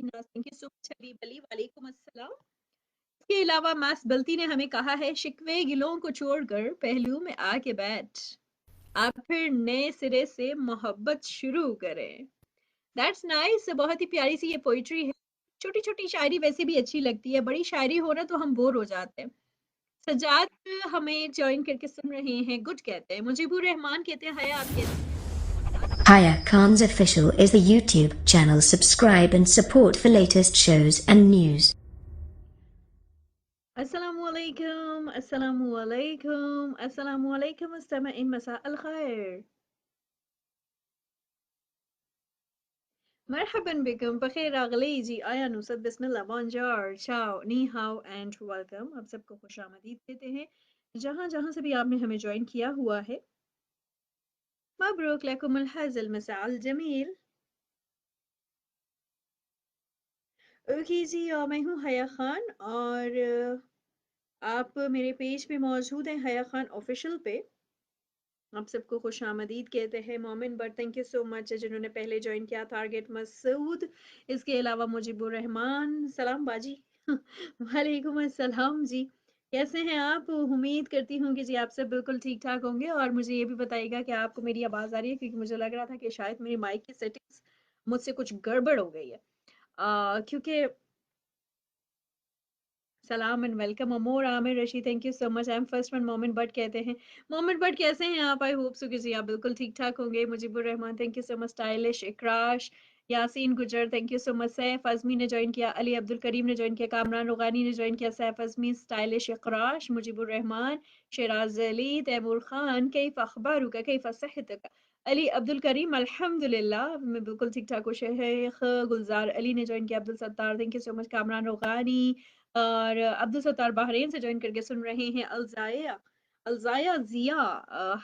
नाज, thank you so much Habib Ali, वालेकुम अस्सलाम। इसके अलावा मास बल्ती ने हमें कहा है शिकवे गिलों को छोड़कर पहलू में आके बैठ, आप फिर नए सिरे से मोहब्बत शुरू करें। दैट्स नाइस, बहुत ही प्यारी सी ये पोइट्री है। छोटी छोटी शायरी वैसे भी अच्छी लगती है, बड़ी शायरी हो ना तो हम बोर हो जाते हैं। सजाद हमें ज्वाइन करके सुन रहे हैं, गुड कहते हैं। मुजीबुर रहमान कहते हैं हया आप कैसी हैं? Haya Khan's Official is the YouTube channel. Subscribe and support for latest shows and news. अस्सलामुअलैकुम, अस्सलामुअलैकुम, अस्सलामुअलैकुम मुस्तमिईन, मसा अल खैर। मरहबन बिकुम, बखैर अगली जी, आया नुसरत, बिस्मिल्लाह, बॉन्जोर, चाओ, नी हाओ एंड वेलकम। आप सबको खुशामदीद कहते हैं जहाँ जहाँ से भी आपने हमें ज्वाइन किया हुआ है। मबरूक लकुमुल हज़्ज़ल मसाअल जमील। ओके जी, मैं हूँ हया खान और आप मेरे पेज पे मौजूद हैं हया खान ऑफिशियल पे। आप सबको खुशामदीद कहते हैं। मोमिन but thank you so much जिन्होंने पहले ज्वाइन किया। टारगेट मसूद, इसके अलावा मुजीबुर रहमान, सलाम बाजी वालेकुम अस्सलाम जी, कैसे हैं आप? उम्मीद करती हूँ कि जी आप सब बिल्कुल ठीक ठाक होंगे। और मुझे ये भी बताइएगा कि आपको मेरी आवाज़ आ रही है, क्योंकि मुझे लग रहा था कि शायद मेरी माइक की सेटिंग्स मुझसे कुछ गड़बड़ हो गई है। क्योंकि सलाम एंड वेलकम अमोर Aamir Rashid, thank you so much. I am first one Momin but कहते हैं। मोमिन बट कैसे हैं आप? आई होप सो कि जी आप बिल्कुल ठीक ठाक होंगे। Mujibur Rahman thank you so much. Stylish Ikrash, Yasin Gujar thank you so much. Saif Azmi ने ज्वाइन किया, अली अब्दुल करीम ने ज्वाइन किया, कामरान रुगानी ने ज्वाइन किया, सैफ अजमी, स्टाइलिश इकराश, मुजीबुर रहमान, शेराज अली, तैमूर खान, कैफ अखबारुका, कैफ सेहतुका, अली अब्दुल करीम, अल्हम्दुलिल्लाह मैं बिल्कुल ठीक ठाक हूँ। शेख गुलजार अली ने ज्वाइन किया, Abdul Sattar thank you so much, Kamran Rugani और अब्दुल सत्तार बहरीन से ज्वाइन करके सुन रहे हैं। Aljaya, Aljaya Jiya,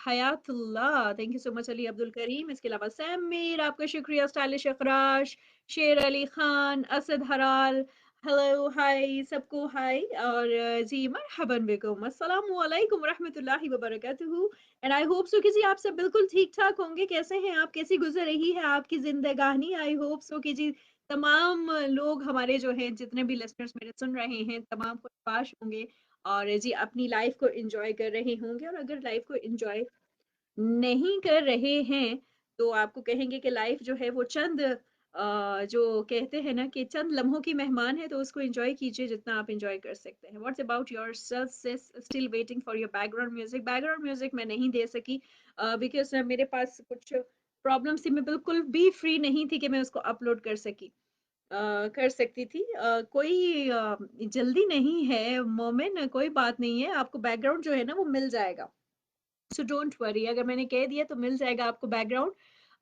Hayatullah thank you so much, Ali Abdul Karim, इसके अलावा सैम मीर आपका शुक्रिया, stylish Akhrash, Sher Ali Khan, Asad Haral, hello hi सबको हाय। और जी मरहबन बिकुम, अस्सलामु अलैकुम रहमतुल्लाहि व बरकातुहू। एंड आई होप सो कि जी आप सब बिल्कुल ठीक ठाक होंगे। कैसे हैं आप? कैसी गुजर रही है आपकी जिंदगानी? आई होप सो कि जी तमाम लोग हमारे जो हैं, जितने भी लिसनर्स मेरे सुन रहे हैं, तमाम खुशबाश होंगे और जी अपनी लाइफ को एंजॉय कर रहे होंगे। और अगर लाइफ को एंजॉय नहीं कर रहे हैं तो आपको कहेंगे कि लाइफ जो है वो चंद जो कहते हैं ना कि चंद लम्हों की मेहमान है, तो उसको एंजॉय कीजिए जितना आप एंजॉय कर सकते हैं। What's about yourself sis? Still waiting for your background music. Background music मैं नहीं दे सकी बिकॉज मेरे पास कुछ प्रॉब्लम थी, मैं बिल्कुल भी फ्री नहीं थी कि मैं उसको अपलोड कर सकी कर सकती थी। कोई जल्दी नहीं है मोमिन, कोई बात नहीं है, आपको बैकग्राउंड जो है ना वो मिल जाएगा, सो डोंट वरी। अगर मैंने कह दिया तो मिल जाएगा आपको बैकग्राउंड।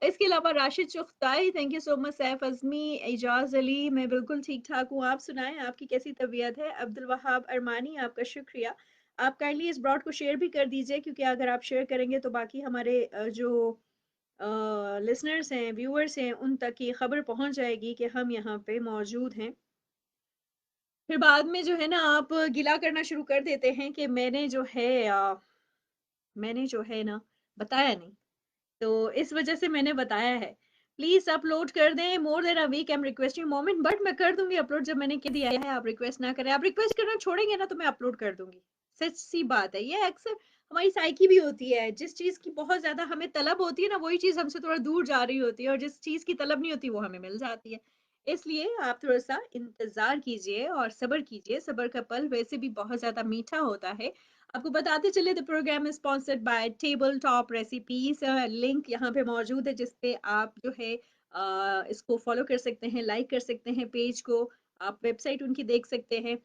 इसके अलावा Rashid Chughtai thank you so much. Saif Azmi, Ejaz Ali, मैं बिल्कुल ठीक ठाक हूँ, आप सुनाएं आपकी कैसी तबीयत है? अब्दुल वहाब अरमानी आपका शुक्रिया। आप काइंडली इस ब्रॉड को शेयर भी कर दीजिए, क्योंकि अगर आप शेयर करेंगे तो बाकी हमारे जो लिसनर्स हैं, व्यूअर्स हैं, उन तक ये खबर पहुंच जाएगी कि हम यहाँ पे मौजूद हैं। फिर बाद में जो है ना आप गिला करना शुरू कर देते हैं कि मैंने जो है ना बताया नहीं, तो इस वजह से मैंने बताया है। प्लीज अपलोड कर दें, more than a week I am requesting moment, but मैं कर दूंगी अपलोड जब मैंने कह दिया है। आप रिक्वेस्ट ना करें, आप रिक्वेस्ट करना छोड़ेंगे ना तो मैं अपलोड कर दूंगी। सच सी बात है, ये अक्सर हमारी साइकी भी होती है। जिस चीज की बहुत ज्यादा हमें तलब होती है ना, वही चीज हमसे थोड़ा दूर जा रही होती है, और जिस चीज की तलब नहीं होती वो हमें मिल जाती है। इसलिए आप थोड़ा सा इंतजार कीजिए और सब्र कीजिए। सब्र का फल वैसे भी बहुत ज्यादा मीठा होता है। आपको बताते चले, the programme is sponsored by table top recipes. Link यहाँ पे मौजूद है जिसपे आप जो है इसको फॉलो कर सकते हैं, लाइक कर सकते हैं पेज को, आप वेबसाइट उनकी देख सकते हैं।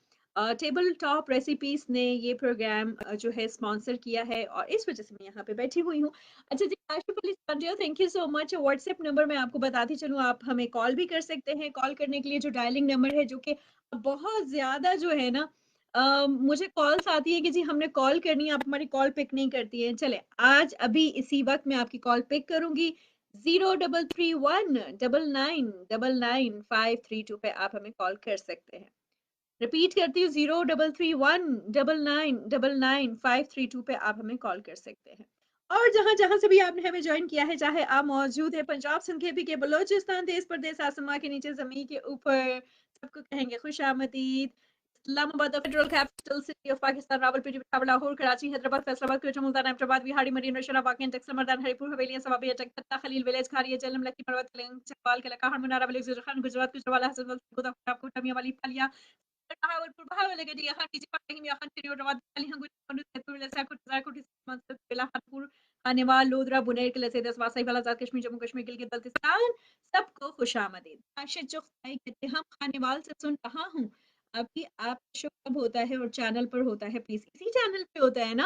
टेबल टॉप रेसिपीज ने ये प्रोग्राम जो है स्पॉन्सर किया है, और इस वजह से मैं यहाँ पे बैठी हुई हूँ। अच्छा जी, Asif Ali Sanjay thank you so much. WhatsApp number मैं आपको बताती चलूँ, आप हमें कॉल भी कर सकते हैं। कॉल करने के लिए जो डायलिंग नंबर है, जो कि बहुत ज्यादा जो है ना मुझे कॉल्स आती है कि जी हमने कॉल करनी है, आप हमारी कॉल पिक नहीं करती हैं। चले, आज अभी इसी वक्त मैं आपकी कॉल पिक करूंगी। 0331 9999 532 पे आप हमें कॉल कर सकते हैं। रिपीट करती हूँ, 0331 9999 532 पे आप हमें कॉल कर सकते हैं। और जहाँ-जहाँ से भी आपने हमें जॉइन किया है, चाहे आप मौजूद हैं पंजाब, सिंध, केपी के बलूचिस्तान, देश परदेस, आसमां के नीचे, ज़मीन के ऊपर, सबको कहेंगे खुशामदीद। Islamabad the federal capital city of Pakistan, Rawalpindi, Peshawar, Lahore, Karachi, Hyderabad, Faisalabad, Quetta, Multan, Abbottabad, बिहाड़ी, मरीन, नौशेरा, बांका, टक्सला, मर्दान, हरीपुर, हवेलियां, सवाबी, अटक, तत्ता, खलील, विलेज, खारिया, झेलम, लकी, मरवत, कलिंग, चकवाल, कलाकाड़, मुनारा, वली, जुरखान, गुजरात, गुजरावाला, हसनबल, गोदा, कोटा, मियां वाली, पालिया, बहावलपुर, बहावलगढ़, यहाँ नीचे पड़ेंगे, यहाँ टिरियो, रवाद, अलीहंग, गुजरात, जयपुर, लसाकुर, जयकुर, हिस्सा, बिलासपुर, खानेवाल, लोधरा, बुनेर, किले, दसवा, सही वाला, आजाद कश्मीर, जम्मू कश्मीर, गिलगित बाल्टिस्तान, सबको खुशामदीद। राशिद जो खुदाई कहते हैं, हम खानेवाल से सुन रहा हूँ। अभी आप शो कब होता है और चैनल पर होता है? प्लीज इसी चैनल पे होता है ना?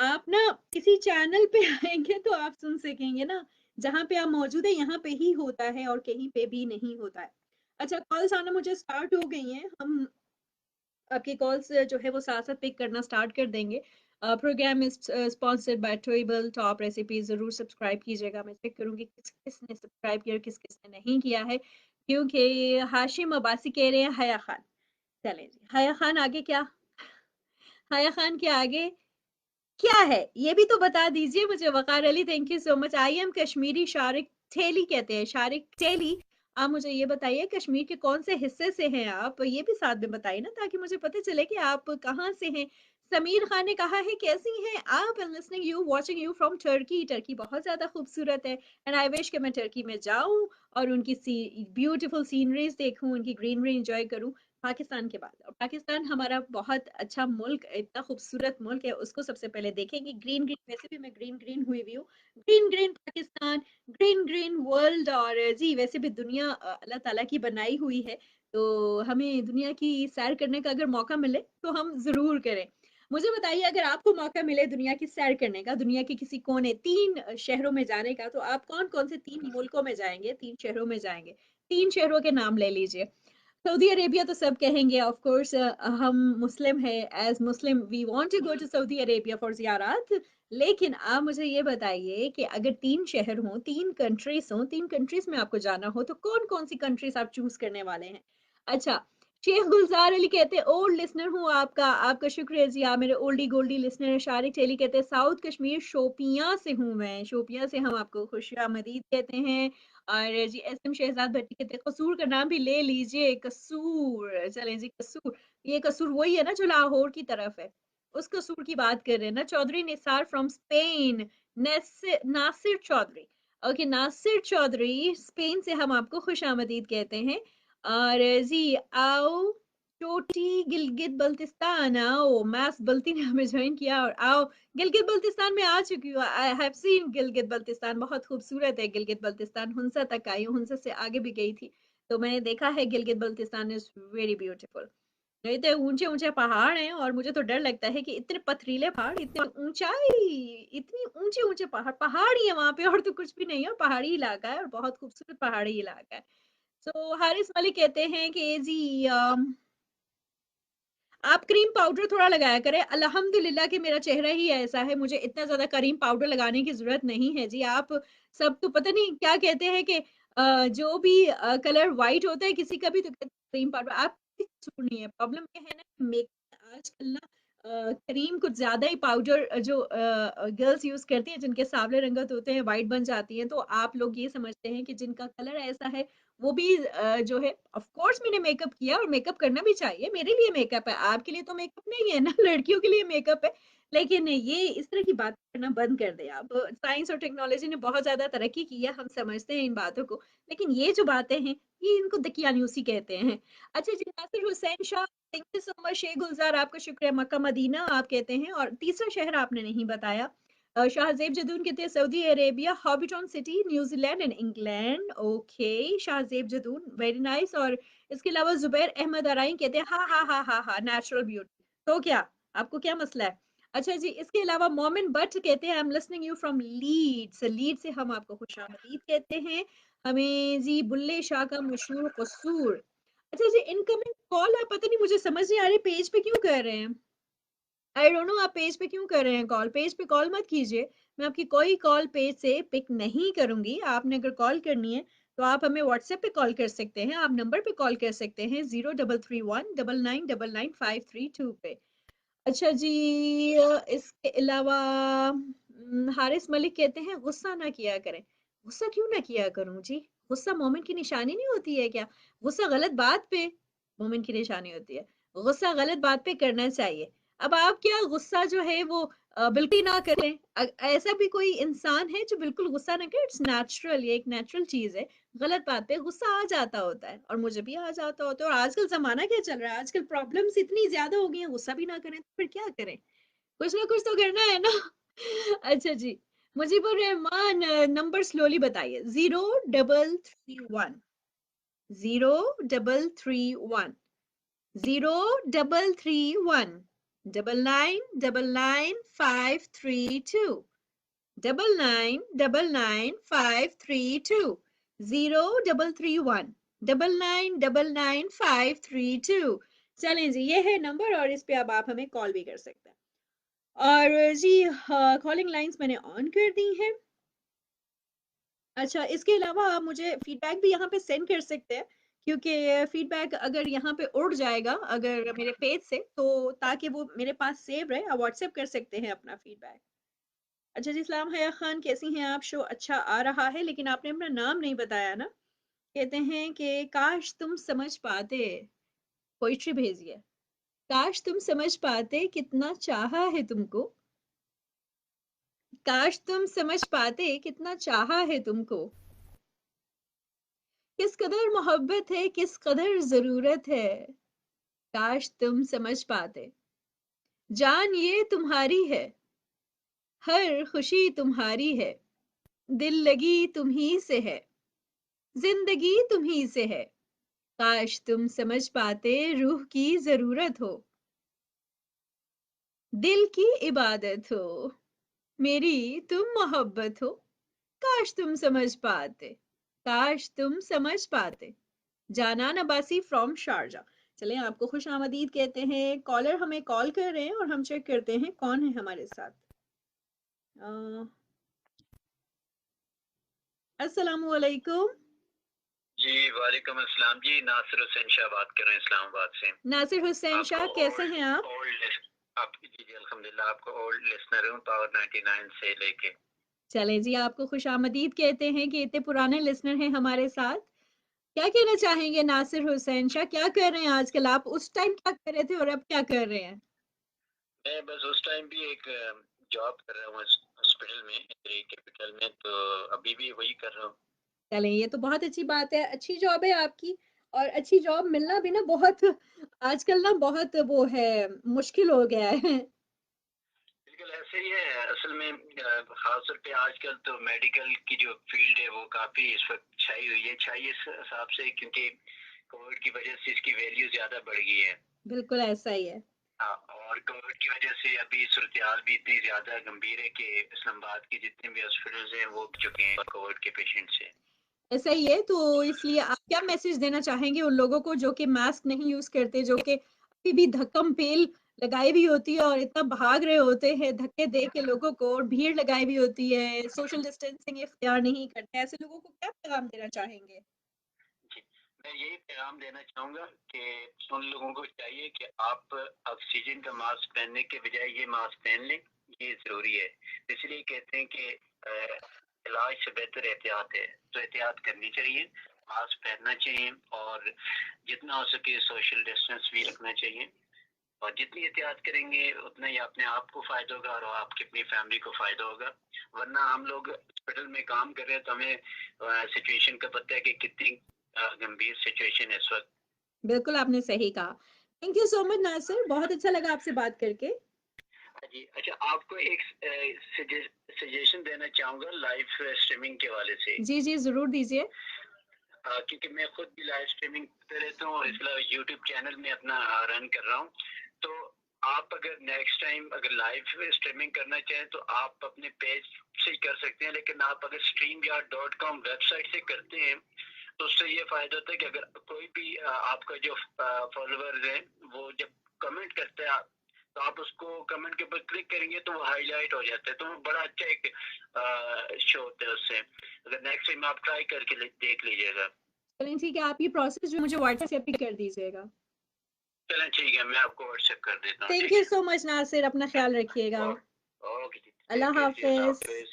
आप ना किसी चैनल पे आएंगे तो आप सुन सकेंगे ना, जहाँ पे आप मौजूद है यहाँ पे ही होता है और कहीं पे भी नहीं होता है। अच्छा, कॉल्स आना मुझे स्टार्ट हो गई हैं, हम आपकी कॉल्स जो है वो साथ-साथ पिक करना स्टार्ट कर देंगे। प्रोग्राम इज़ स्पॉन्सर्ड बाय टोएबल टॉप रेसिपीज़, ज़रूर सब्सक्राइब कीजिएगा। मैं चेक करूँगी किस-किस ने सब्सक्राइब किया और किस-किस ने नहीं किया है, क्योंकि हाशिम अब्बासी कह रहे हैं हया खान। चलें जी, हया खान आगे क्या? हया खान के आगे क्या है? ये भी तो बता दीजिए मुझे। Waqar Ali, thank you so much. I am Kashmiri, Shariq थेली कहते हैं, शारिक थेली। आप मुझे ये बताइए कश्मीर के कौन से हिस्से से हैं आप? ये भी साथ में बताइए ना, ताकि मुझे पता चले कि आप कहाँ से हैं। समीर खान ने कहा है कैसी हैं आप? आई am listening you, watching you from Turkey. Turkey बहुत ज़्यादा खूबसूरत है एंड आई विश कि मैं टर्की में जाऊँ और उनकी ब्यूटीफुल सीनरीज़ देखूँ, उनकी ग्रीनरी एन्जॉय करूँ। पाकिस्तान के बाद, और पाकिस्तान हमारा बहुत अच्छा मुल्क, इतना खूबसूरत मुल्क है, उसको सबसे पहले देखेंगे। ग्रीन ग्रीन, वैसे भी मैं ग्रीन ग्रीन हुई हुई हूँ। Green green Pakistan, green green world. और जी वैसे भी दुनिया अल्लाह ताला की बनाई हुई है, तो हमें दुनिया की सैर करने का अगर मौका मिले तो हम जरूर करें। मुझे बताइए, अगर आपको मौका मिले दुनिया की सैर करने का, दुनिया के किसी कोने, 3 शहरों में जाने का, तो आप कौन कौन से 3 मुल्कों में जाएंगे, 3 शहरों में जाएंगे? 3 शहरों के नाम ले लीजिए। सऊदी अरेबिया तो सब कहेंगे, ऑफ कोर्स। हम मुस्लिम है, as Muslim we want to go to Saudi Arabia for ज़ियारत। लेकिन आप मुझे ये बताइए कि अगर 3 शहर हों, 3 कंट्रीज हों, 3 कंट्रीज में आपको जाना हो, तो कौन कौन सी कंट्रीज आप चूज करने वाले हैं? अच्छा, शेख गुलजार अली कहते हैं ओल्ड लिसनर हूँ आपका, आपका शुक्रिया जी, आप मेरे ओल्डी गोल्डी लिसनर हैं। शारिक टेली कहते हैं साउथ कश्मीर, शोपियां से हूँ मैं, शोपियां से हम आपको खुशामदीद कहते हैं। और जी एसएम शहजाद भट्टी कहते हैं कसूर का नाम भी ले लीजिए, कसूर। चलें जी, कसूर, ये कसूर वही है ना जो लाहौर की तरफ है, उस कसूर की बात कर रहे हैं ना। Chaudhry Nisar from Spain, Nasir Chaudhry. Okay, Nasir Chaudhry, Spain से हम आपको खुशामदीद कहते हैं। और जी आओ चोटी गिलगित बल्तिस्तान आओ, मैस बल्ती ने हमें ज्वाइन किया, और आओ गिलगित बल्तिस्तान में आ चुकी हूँ। I have seen Gilgit Baltistan, बहुत खूबसूरत है गिलगित बल्तिस्तान। हुंसा तक आई हूँ, हुंसा से आगे भी गई थी, तो मैंने देखा है Gilgit Baltistan is very beautiful. इतने ऊंचे ऊंचे पहाड़ हैं, और मुझे तो डर लगता है कि इतने पथरीले पहाड़, इतने ऊंचाई, इतनी ऊंचे ऊंचे पहाड़, पहाड़ ही है वहां पे और तो कुछ भी नहीं है, और पहाड़ी इलाका है और बहुत खूबसूरत पहाड़ी इलाका है। तो हारिस मलिक कहते हैं कि जी आप क्रीम पाउडर थोड़ा लगाया करें। अल्हम्दुलिल्लाह कि मेरा चेहरा ही ऐसा है, मुझे इतना ज्यादा क्रीम पाउडर लगाने की जरूरत नहीं है जी। आप सब तो पता नहीं क्या कहते हैं कि जो भी कलर व्हाइट होता है किसी का भी, तो कहते हैं क्रीम पाउडर। आप कसूर नहीं है, प्रॉब्लम ये है ना मेकअप आजकल ना, क्रीम कुछ ज्यादा ही पाउडर जो गर्ल्स यूज करती हैं, जिनके सांवले रंगत होते हैं, व्हाइट बन जाती हैं, तो आप लोग ये समझते हैं कि जिनका कलर ऐसा है वो भी जो है, ऑफ कोर्स मैंने मेकअप किया और मेकअप करना भी चाहिए, मेरे लिए मेकअप है, आपके लिए तो मेकअप नहीं है ना, लड़कियों के लिए मेकअप है। लेकिन ये इस तरह की बात करना बंद कर दे आप। साइंस और टेक्नोलॉजी ने बहुत ज्यादा तरक्की की है, हम समझते हैं इन बातों को, लेकिन ये जो बातें हैं ये इनको दकियानूसी कहते हैं। अच्छा जी, Nasir Hussain Shah, thank you so much. Sheikh Gulzar, आपका शुक्रिया। मक्का मदीना आप कहते हैं, और तीसरा शहर आपने नहीं बताया। शाहजेब जदून कहते हैं Saudi Arabia, Hobbiton city, New Zealand and England. Okay, Shahzeb Jadoon, very nice. और इसके अलावा जुबैर अहमद अराई कहते हैं हाँ हाँ हाँ हाँ हाँ, नेचुरल ब्यूटी। तो क्या, आपको क्या मसला है? अच्छा जी, इसके अलावा मोमिन भट्ट कहते हैं I am listening you from Leeds, Leeds से हम आपको खुशामदीद कहते हैं। हमें जी बुल्ले शाह का मशहूर कसूर। अच्छा जी, इनकमिंग कॉल है, पता नहीं मुझे समझ नहीं आ रही पेज पे क्यों कर रहे हैं। आई डोंट नो आप पेज पे क्यों कर रहे हैं कॉल, पेज पे कॉल मत कीजिए। मैं आपकी कोई कॉल पेज से पिक नहीं करूंगी। आपने अगर कॉल करनी है तो आप हमें व्हाट्सएप पे कॉल कर सकते हैं, आप नंबर पे कॉल कर सकते हैं 033199995532 पे। अच्छा जी, इसके अलावा हारिस मलिक कहते हैं गुस्सा ना किया करें। गुस्सा क्यों ना किया करूँ जी? गुस्सा मोमिन की निशानी नहीं होती है क्या? गुस्सा गलत बात पे मोमिन की निशानी होती है। गुस्सा गलत बात पे करना चाहिए। अब आप क्या गुस्सा जो है वो बिल्कुल ही ना करें। ऐसा भी कोई इंसान है जो बिल्कुल गुस्सा ना करे? इट्स नेचुरल, ये एक नेचुरल चीज़ है। गलत बात पे गुस्सा आ जाता होता है और मुझे भी आ जाता होता है और आजकल ज़माना क्या चल रहा है? आजकल प्रॉब्लम्स इतनी ज़्यादा हो गई हैं, गुस्सा भी ना करें तो फिर क्या करें? कुछ ना कुछ तो करना है ना। अच्छा जी, मुजीबुर रहमान नंबर स्लोली बताइए। 0331 0331 0331 9999 532 9999 532 0331 9999 532। चलें जी, ये है नंबर और इस पे अब आप हमें कॉल भी कर सकते हैं। और जी हाँ, कॉलिंग लाइन्स मैंने ऑन कर दी हैं। अच्छा, इसके अलावा आप मुझे फीडबैक भी यहाँ पे सेंड कर सकते हैं, क्योंकि फीडबैक अगर यहाँ पे उड़ जाएगा अगर मेरे पेज से, तो ताकि वो मेरे पास सेव रहे, आप व्हाट्सएप कर सकते हैं अपना फीडबैक। अच्छा जी, सलाम हया खान, कैसी हैं आप? शो अच्छा आ रहा है, लेकिन आपने अपना नाम नहीं बताया ना। कहते हैं कि काश तुम समझ पाते, पोइट्री भेजिए। काश तुम समझ पाते कितना चाहा है तुमको, काश तुम समझ पाते कितना चाहा है तुमको, किस कदर मोहब्बत है, किस कदर जरूरत है। काश तुम समझ पाते, जान ये तुम्हारी है, हर खुशी तुम्हारी है, दिल लगी तुम्ही से है, जिंदगी तुम्ही से है। काश तुम समझ पाते रूह की जरूरत हो, दिल की इबादत हो, मेरी तुम मोहब्बत हो। काश तुम समझ पाते, काश तुम समझ पाते। जानान अब्बासी फ्रॉम शारजा। चलें, आपको खुश आमदीद कहते हैं। कॉलर हमें कॉल कर रहे हैं और हम चेक करते हैं कौन है हमारे साथ। अस्सलामु अलैकुम। जी वालेकुम अस्सलाम जी, नासिर हुसैन शाह बात कर रहे हैं इस्लामाबाद से। नासिर हुसैन आपको शाह, कैसे हैं आप? आपकी जी जी अल्हम्दुलिल्लाह, आपको ओल्ड लिसनर हूँ पावर 99 से लेके। चलें जी, आपको खुश आमदीद कहते हैं कि इतने पुराने लिसनर हैं हमारे साथ। क्या कहना चाहेंगे नासिर हुसैन शाह? क्या कर रहे हैं आजकल आप? उस टाइम क्या कर रहे थे और अब क्या कर रहे हैं? मैं बस उस टाइम भी एक जॉब कर रहा हूँ हॉस्पिटल में, कैपिटल में, तो अभी भी वही कर रहा हूँ। चलें, ये तो बहुत अच्छी बात है, अच्छी जॉब है आपकी। और अच्छी जॉब मिलना भी ना बहुत आजकल ना बहुत वो है, मुश्किल हो गया है। बिल्कुल ऐसे ही है असल में, खासतौर पे आजकल तो मेडिकल की जो फील्ड है वो काफी इस वक्त छाई हुई है, छाई इस हिसाब से क्योंकि कोविड की वजह से इसकी वैल्यू ज्यादा बढ़ गई है। बिल्कुल ऐसा ही है। हाँ, और कोविड की वजह से अभी सूरत भी इतनी ज्यादा गंभीर है कि इस्लामाबाद के जितने भी हॉस्पिटल्स हैं वो चुके हैं कोविड के पेशेंट से। ऐसा ही है, तो इसलिए आप क्या मैसेज देना चाहेंगे उन लोगों को जो कि मास्क नहीं यूज करते, जो कि अभी भी धक्कम पेल लगाई भी होती है और इतना भाग रहे होते हैं धक्के दे के लोगों को, और भीड़ लगाई भी होती है, सोशल डिस्टेंसिंग इख्तियार नहीं करते, ऐसे लोगों को क्या पैगाम देना चाहेंगे? जी, मैं यही पैगाम देना चाहूंगा कि उन लोगों को चाहिए कि आप ऑक्सीजन का मास्क पहनने के बजाय ये मास्क पहन लें, ये जरूरी है। इसलिए कहते हैं कि इलाज से बेहतर एहतियात है, तो एहतियात करनी चाहिए, मास्क पहनना चाहिए और जितना हो सके सोशल डिस्टेंस भी रखना चाहिए। और जितनी एहतियात करेंगे उतना ही अपने आप को फायदा होगा और आपकी अपनी फैमिली को फायदा होगा। वरना हम लोग हॉस्पिटल में काम कर रहे हैं तो हमें सिचुएशन का पता है कि कितनी गंभीर सिचुएशन है इस वक्त। बिल्कुल आपने सही कहा। Thank you so much Nasir, बहुत अच्छा लगा आपसे बात करके। जी अच्छा, आपको एक सजेशन देना चाहूंगा लाइव स्ट्रीमिंग के वाले से। जी जी, जरूर दीजिए। क्योंकि मैं खुद भी लाइव स्ट्रीमिंग करते रहता हूँ और इसके अलावा यूट्यूब चैनल में अपना रन कर रहा हूँ। तो आप अगर नेक्स्ट टाइम अगर लाइव स्ट्रीमिंग करना चाहें तो आप अपने पेज से ही कर सकते हैं, लेकिन आप अगर streamyard.com वेबसाइट से करते हैं तो उससे ये फायदा होता है कि अगर कोई भी आपका जो फॉलोअर्स है वो जब कमेंट करते हैं तो आप उसको कमेंट के ऊपर क्लिक करेंगे तो वो हाईलाइट हो जाता है, तो वो बड़ा अच्छा एक शो होता है उससे। अगर नेक्स्ट टाइम आप ट्राई करके देख लीजिएगा। चलिए ठीक है, आप ये प्रोसेस जो मुझे व्हाट्सएप पे कर दीजिएगा। चलें ठीक है, मैं आपको व्हाट्सएप कर देता हूँ, थैंक ठीक यू है। सो मच नासिर, अपना ख्याल रखिएगा। ओके जी, अल्लाह टेक केयर जी, अल्लाह हाफ़िज़। हाफ़िज़।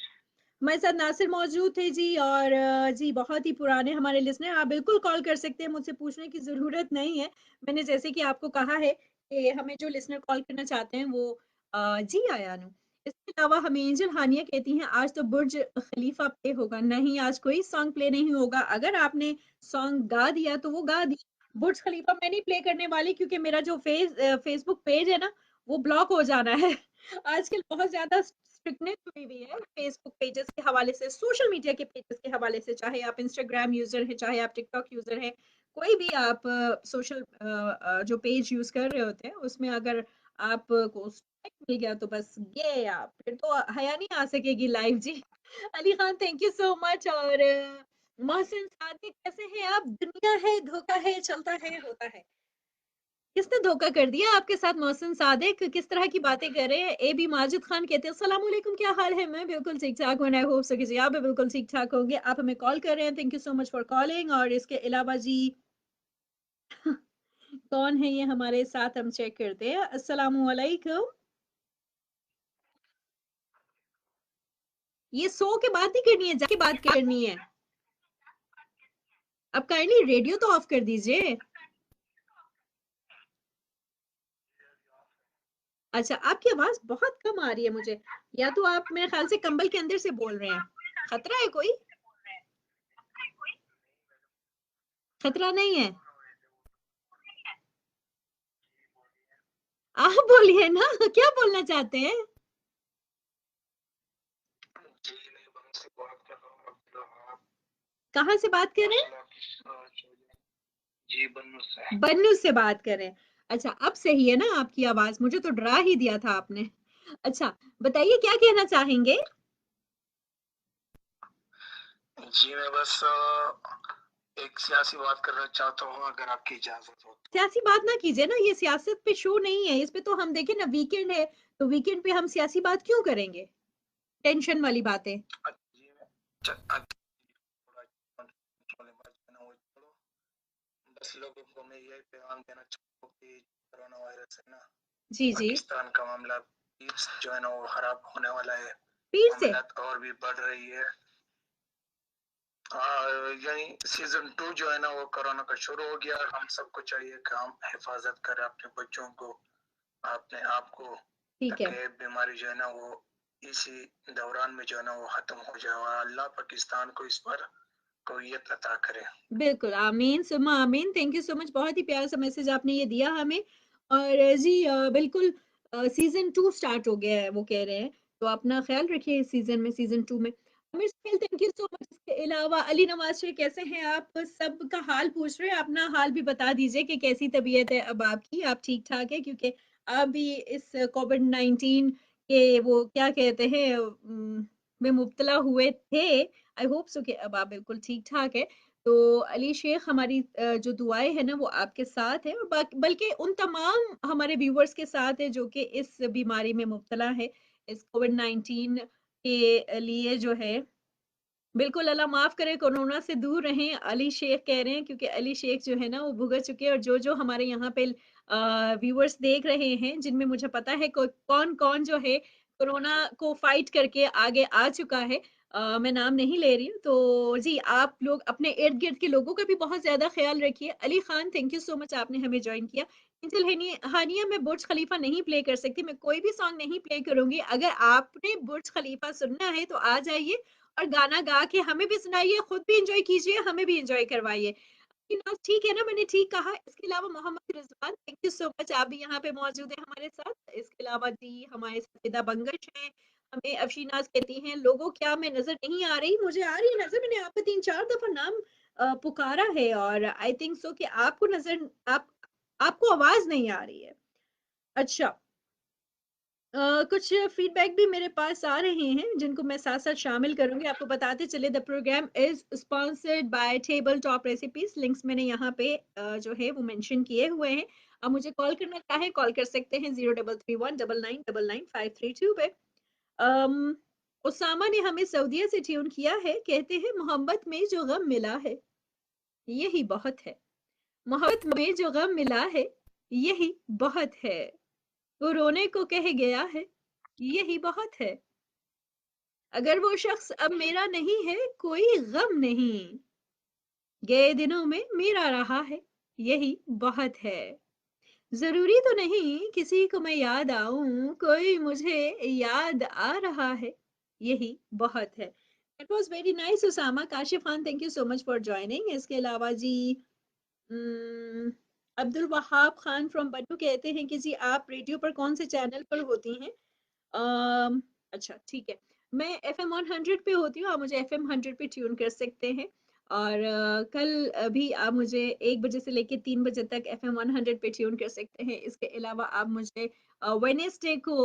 हमारे साथ नासिर मौजूद थे जी और जी बहुत ही पुराने हमारे लिसनर। आप बिल्कुल कॉल कर सकते हैं, मुझसे पूछने की ज़रूरत नहीं है। मैंने जैसे कि आपको कहा है कि हमें जो लिसनर कॉल करना चाहते हैं वो जी आयानु। इसके अलावा हमें एंजल हानिया कहती हैं आज तो बुर्ज खलीफा प्ले होगा। नहीं, आज कोई सॉन्ग प्ले नहीं होगा। अगर आपने सॉन्ग गा दिया तो वो गा दिया। बुर्ज खलीफा मैं नहीं प्ले करने वाली क्योंकि मेरा जो फेसबुक पेज है ना, वो ब्लॉक हो जाना है। आजकल बहुत ज़्यादा स्ट्रिक्टनेस हुई हुई है फेसबुक पेजेस के हवाले से, सोशल मीडिया के पेजेस के हवाले से, चाहे आप इंस्टाग्राम यूज़र हैं, चाहे आप टिकटॉक यूज़र हैं, कोई भी आप सोशल जो पेज यूज़ कर रहे होते हैं, उसमें अगर आपको स्ट्राइक मिल गया तो बस ये आप फिर तो हया नहीं आ सकेगी लाइव जी। Ali Khan thank you so much और मोहसिन सादिक कैसे हैं आप? दुनिया है, धोखा है, चलता है, होता है। किसने धोखा कर दिया आपके साथ मोहसिन सादिक? किस तरह की बातें कर रहे हैं? ए बी माजिद खान कहते हैं अस्सलाम वालेकुम क्या हाल है? मैं बिल्कुल ठीक-ठाक हूँ एंड आई होप सो कि जी आप भी बिल्कुल ठीक-ठाक होंगे। आप हमें कॉल कर रहे हैं, thank you so much for calling और इसके अलावा जी कौन है ये हमारे साथ हम चेक करते हैं। अस्सलामु अलैकुम। ये सो के बात नहीं करनी है, जाके बात करनी है। आप काइंडली रेडियो तो ऑफ कर दीजिए। अच्छा, आपकी आवाज़ बहुत कम आ रही है मुझे। या तो आप मेरे ख्याल से कंबल के अंदर से बोल रहे हैं। खतरा है कोई? खतरा नहीं है। आप बोलिए ना, क्या बोलना चाहते हैं? जी, मैं बंद से बात कर रहा हूँ, अब्दुल्ला। कहाँ से बात कर रहे हैं? माशाल्लाह की सोच हो जाए। जी, बन्नू से। बन्नू से बात कर रहे हैं। अच्छा, अब सही है ना आपकी आवाज़? मुझे तो डरा ही दिया था आपने। अच्छा, बताइए क्या कहना चाहेंगे? जी, मैं बस एक सियासी बात करना चाहता हूँ, अगर आपकी इजाज़त हो तो। सियासी बात ना कीजिए ना, ये सियासत पे शो नहीं है। इस पे तो हम देखें ना वीकेंड है, तो वीकेंड पे हम सियासी बात क्यों करेंगे? टेंशन वाली बातें। जी, मैं थोड़ा शोलेबाज बना हुआ छोड़ो। बस लोगों को मैं यही पैगाम देना चाहता हूँ कि कोरोना वायरस है ना, जी, जी। पाकिस्तान का मामला जो है ना वो खराब होने वाला है। फिर से? मामलात और भी बढ़ रही है। यानी सीजन 2 जो है ना वो कोरोना का शुरू हो गया। हम सबको चाहिए कि हम हिफाजत करें अपने बच्चों को, अपने आप को, ठीक है। ताकि बीमारी जो है ना वो इसी दौरान में जो है ना वो खत्म हो जाए और अल्लाह पाकिस्तान को इस पर कवियत अता करे। बिल्कुल, आमीन सुम्मा आमीन। थैंक यू सो मच बहुत ही प्यारा सा मैसेज आपने ये दिया हमें और जी बिल्कुल सीज़न 2 स्टार्ट हो गया है वो कह रहे हैं, तो अपना ख़्याल रखिए इस सीज़न में, सीज़न 2 में। Aamir Sohail thank you so much. इसके अलावा अली नवाज़ शेख कैसे हैं आप? सबका हाल पूछ रहे हैं, अपना हाल भी बता दीजिए कि कैसी तबीयत है अब आपकी? आप ठीक-ठाक हैं? क्योंकि आप भी इस कोविड-19 के वो क्या कहते हैं में मुब्तला हुए थे। आई होप सो कि अब आप बिल्कुल ठीक-ठाक हैं। तो अली शेख हमारी जो दुआएँ हैं ना वो आपके साथ है और बल्कि उन तमाम हमारे व्यूअर्स के साथ है जो कि इस बीमारी में मुब्तला है, इस कोविड-19 के लिए जो है बिल्कुल अल्लाह माफ़ करे, कोरोना से दूर रहें, अली शेख कह रहे हैं क्योंकि अली शेख जो है ना वो भुगत चुके हैं और जो-जो हमारे यहाँ पे व्यूअर्स देख रहे हैं, जिनमें मुझे पता है कौन-कौन जो है कोरोना को फ़ाइट करके आगे आ चुका है। मैं नाम नहीं ले रही हूँ, तो जी आप लोग अपने इर्द-गिर्द के लोगों का भी बहुत ज़्यादा ख़्याल रखिए। Ali Khan thank you so much आपने हमें जॉइन किया। एंजल हानिया मैं बुर्ज खलीफा नहीं प्ले कर सकती, मैं कोई भी सॉन्ग नहीं प्ले करूँगी। अगर आपने बुर्ज खलीफा सुनना है तो आ जाइए और गाना गा के हमें भी सुनाइए, खुद भी एन्जॉय कीजिए, हमें भी एन्जॉय करवाइए। कि ना ठीक है ना, मैंने ठीक कहा? इसके अलावा Mohammad Rizwan thank you so much आप भी यहाँ पे मौजूद हैं हमारे साथ। इसके अलावा जी हमारे साथ फिदा बंगश हैं, हमें अफ़शीनाज़ कहती हैं, लोगों क्या मैं नज़र नहीं आ रही? मुझे आ रही है नज़र, मैंने आपका 3-4 दफ़ा नाम पुकारा है और आई थिंक सो कि आपको नज़र आपको आवाज़ नहीं आ रही है। अच्छा। कुछ फीडबैक भी मेरे पास आ रहे हैं जिनको मैं साथ-साथ शामिल करूँगी। आपको बताते चले the program is sponsored by table top recipes links मैंने यहाँ पे जो है वो मेंशन किए हुए हैं। आप मुझे कॉल करना चाहें कॉल कर सकते हैं 033199995532 पे। अम, उसामा ने हमें सऊदीया से ट्यून किया है, कहते हैं मोहब्बत में जो गम मिला है, यही बहुत है। मोहब्बत में जो गम मिला है, यही बहुत है। वो रोने को कह गया है यही बहुत है। अगर वो शख्स अब मेरा नहीं है, कोई गम नहीं, गए दिनों में मेरा रहा है, यही बहुत है। ज़रूरी तो नहीं किसी को मैं याद आऊँ, कोई मुझे याद आ रहा है, यही बहुत है। It was very nice Usama. Kashif Khan, thank you so much for joining. इसके अलावा जी उम, अब्दुल वहाब खान फ्रॉम बन्नू कहते हैं कि जी आप रेडियो पर कौन से चैनल पर होती हैं? अच्छा ठीक है। मैं एफएम 100 पे होती हूँ, आप मुझे एफएम 100 पे ट्यून कर सकते हैं। और कल भी आप मुझे 1 बजे से लेके 3 बजे तक एफएम 100 पे ट्यून कर सकते हैं। इसके अलावा आप मुझे वेडनेसडे को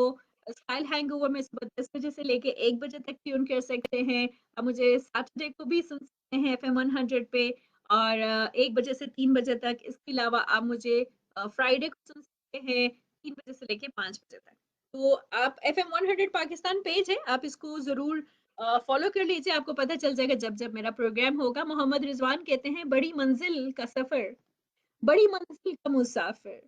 स्टाइल हैंगओवर में सुबह 10 बजे से लेके 1 बजे तक ट्यून कर सकते हैं। आप मुझे सैटरडे को भी सुन सकते हैं एफएम 100 पे और 1 बजे से 3 बजे तक। इसके अलावा आप मुझे फ्राइडे को सुन सकते हैं 3 बजे से लेके 5 बजे तक। तो आप एफएम 100 पाकिस्तान पेज है, आप इसको ज़रूर फॉलो कर लीजिए, आपको पता चल जाएगा जब-जब मेरा प्रोग्राम होगा। मोहम्मद रिज़वान कहते हैं बड़ी मंजिल का सफ़र, बड़ी मंजिल का मुसाफिर,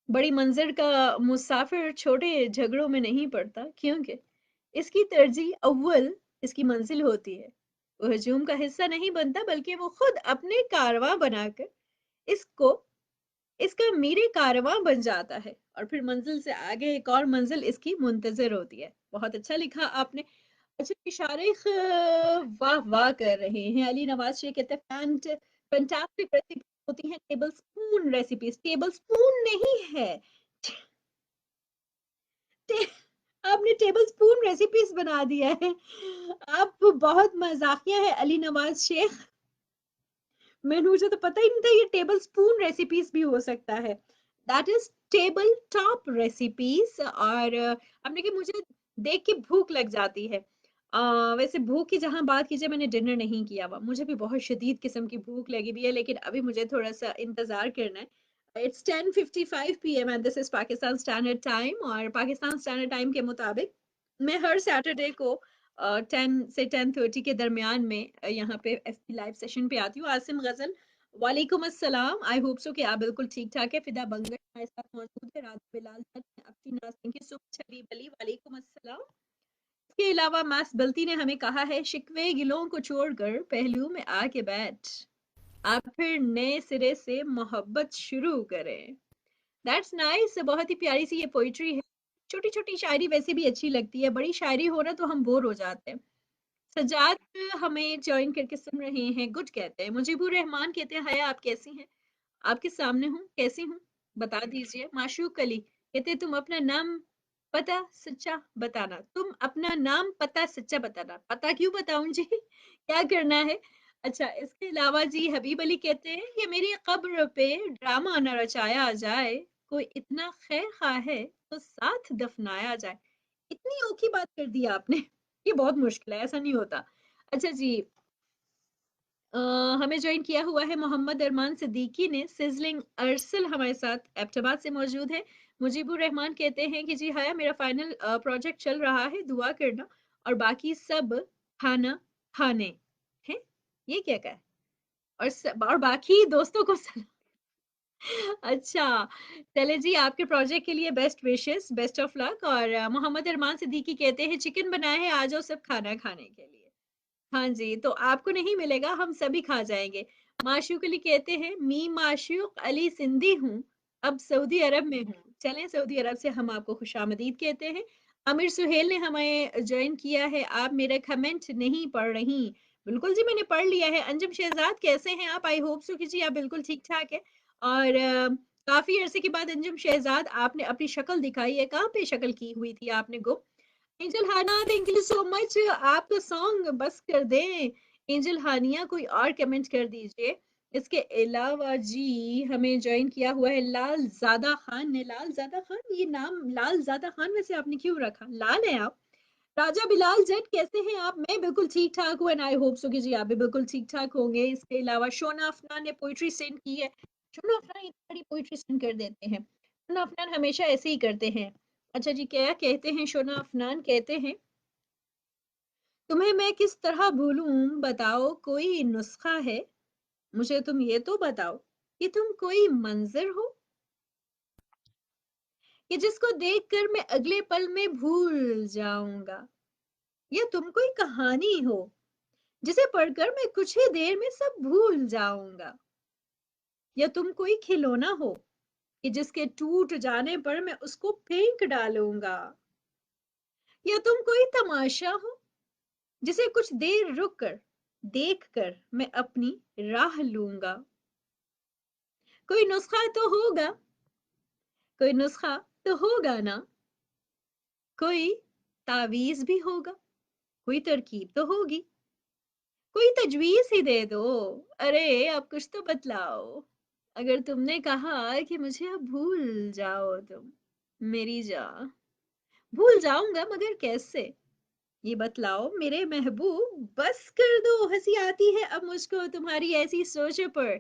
बड़ी मंजिल का मुसाफिर छोटे झगड़ों में नहीं पड़ता क्योंकि इसकी तरजीह अव्वल इसकी मंजिल होती है। वो हजूम का हिस्सा नहीं बनता बल्कि वो खुद अपने कारवां बनाकर इसको इसका मीरे कारवां बन जाता है और फिर मंजिल से आगे एक और मंजिल इसकी मुंतजर होती है। बहुत अच्छा लिखा आपने। अच्छा इशारे वाह वाह कर रहे हैं। अली नवाज शेख कहते हैं फैंटास्टिक रेसिपी होती है, table spoon recipes. Table spoon नहीं है, टे, आपने टेबल स्पून रेसिपीज बना दिया है। आप बहुत मजाकिया है अली नवाज शेख। मुझे तो पता ही नहीं था ये टेबल स्पून रेसिपीज भी हो सकता है। That is table top recipes. और हमने कि मुझे देख के भूख लग जाती है। वैसे भूख की जहां बात कीजिए, मैंने डिनर नहीं किया हुआ, मुझे भी बहुत शदीद किस्म की भूख लगी हुई है, लेकिन अभी मुझे थोड़ा सा इंतजार करना है। It's 10:55 PM and this is Pakistan standard time. और पाकिस्तान स्टैंडर्ड टाइम के मुताबिक मैं हर सैटरडे को 10 से 10:30 के दरमियान में यहाँ पे एफपी लाइव सेशन पे आती हूँ। आसिम गजल, वालेकुम अस्सलाम। आई होप सो कि आप बिल्कुल ठीक ठाक है। फिदा बंगश हमारे साथ मौजूद है। रात Bilal Bhatt, Afinaz, thank you so much. Habib Ali, वालेकुम अस्सलाम। इसके अलावा मास बल्ती ने हमें कहा है शिकवे गिलों को छोड़कर पहलू में आके बैठ, आप फिर नए सिरे से मोहब्बत शुरू करें। That's nice. बहुत ही प्यारी सी ये पोइट्री है। छोटी छोटी शायरी वैसे भी अच्छी लगती है, बड़ी शायरी हो ना तो हम बोर हो जाते हैं। सजाद हमें जॉइन करके सुन रहे हैं, गुड कहते हैं। मुजीबुर रहमान कहते हैं हाय आप कैसी हैं, आपके सामने हूँ, कैसी हूँ बता दीजिए। माशूक अली कहते तुम अपना नाम पता सच्चा बताना, तुम अपना नाम पता सच्चा बताना। पता क्यों बताऊं जी, क्या करना है। अच्छा इसके अलावा जी हबीब अली कहते हैं ये मेरी कब्र पे ड्रामा न रचाया जाए, कोई इतना खैर खा है तो साथ दफनाया जाए। इतनी ओखी बात कर दी आपने। ये बहुत मुश्किल है, ऐसा नहीं होता। अच्छा जी अ, हमें ज्वाइन किया हुआ है मोहम्मद अरमान सिद्दीकी ने। सिजलिंग अरसल हमारे साथ एबटाबाद से मौजूद है। मुजीबुर रहमान कहते हैं कि जी हाया मेरा फाइनल प्रोजेक्ट चल रहा है, दुआ करना। और बाकी सब खाना खाने हैं, ये क्या कहा है? और बाकी दोस्तों को सलाम। अच्छा चले जी, आपके प्रोजेक्ट के लिए best wishes, best of luck. और मोहम्मद अरमान सिद्दीकी कहते हैं चिकन बनाए हैं, आ जाओ सब खाना खाने के लिए। हाँ जी, तो आपको नहीं मिलेगा, हम सभी खा जाएँगे। माशूक अली कहते हैं, मी माशूक अली सिंधी हूँ, अब सऊदी अरब में हूँ। चलें सऊदी अरब से हम आपको खुशामदीद कहते हैं। आमिर सुहेल ने हमें जॉइन किया है, आप मेरा कमेंट नहीं पढ़ रहीं। बिल्कुल जी, मैंने पढ़ लिया है। अंजुम शहज़ाद कैसे हैं आप? आई होप सो कि जी आप बिल्कुल ठीक-ठाक हैं। और काफ़ी अरसे के बाद अंजुम शहज़ाद आपने अपनी शक्ल दिखाई है, कहाँ पे शक्ल की हुई थी आपने गुम? Angel Hana, thank you so much. आप तो सॉन्ग बस कर दें। एंजल हानिया कोई और कमेंट कर दीजिए। इसके अलावा जी हमें ज्वाइन किया हुआ है लाल ज़ादा खान ने। लाल ज़ादा खान, ये नाम लाल ज़ादा खान वैसे आपने क्यों रखा? लाल हैं आप? राजा बिलाल जट कैसे हैं आप? मैं बिल्कुल ठीक-ठाक हूँ एंड आई होप सो कि जी आप भी बिल्कुल ठीक-ठाक होंगे। इसके अलावा शोना अफनान ने पोएट्री सेंड की है। शोना अफनान इतनी बड़ी पोएट्री सेंड कर देते हैं। शोना अफनान हमेशा ऐसे ही करते हैं। अच्छा जी क्या कहते हैं शोना अफनान? कहते हैं तुम्हें मैं किस तरह भूलूं बताओ, कोई नुस्खा है? मुझे तुम ये तो बताओ कि तुम कोई मंज़र हो? कि जिसको देखकर मैं अगले पल में भूल जाऊंगा, या तुम कोई कहानी हो जिसे पढ़कर मैं कुछ ही देर में सब भूल जाऊंगा, या तुम कोई खिलौना हो कि जिसके टूट जाने पर मैं उसको फेंक डालूंगा, या तुम कोई तमाशा हो जिसे कुछ देर रुक कर देख कर मैं अपनी राह लूंगा। कोई नुस्खा तो होगा, कोई नुस्खा तो होगा ना, कोई तावीज भी होगा, कोई तरकीब तो होगी, कोई तजवीज ही दे दो। अरे अब कुछ तो बतलाओ। अगर तुमने कहा कि मुझे अब भूल जाओ तुम, मेरी जान, भूल जाऊंगा मगर कैसे, ये बतलाओ मेरे महबूब। बस कर दो, हंसी आती है अब मुझको तुम्हारी ऐसी सोचों पर,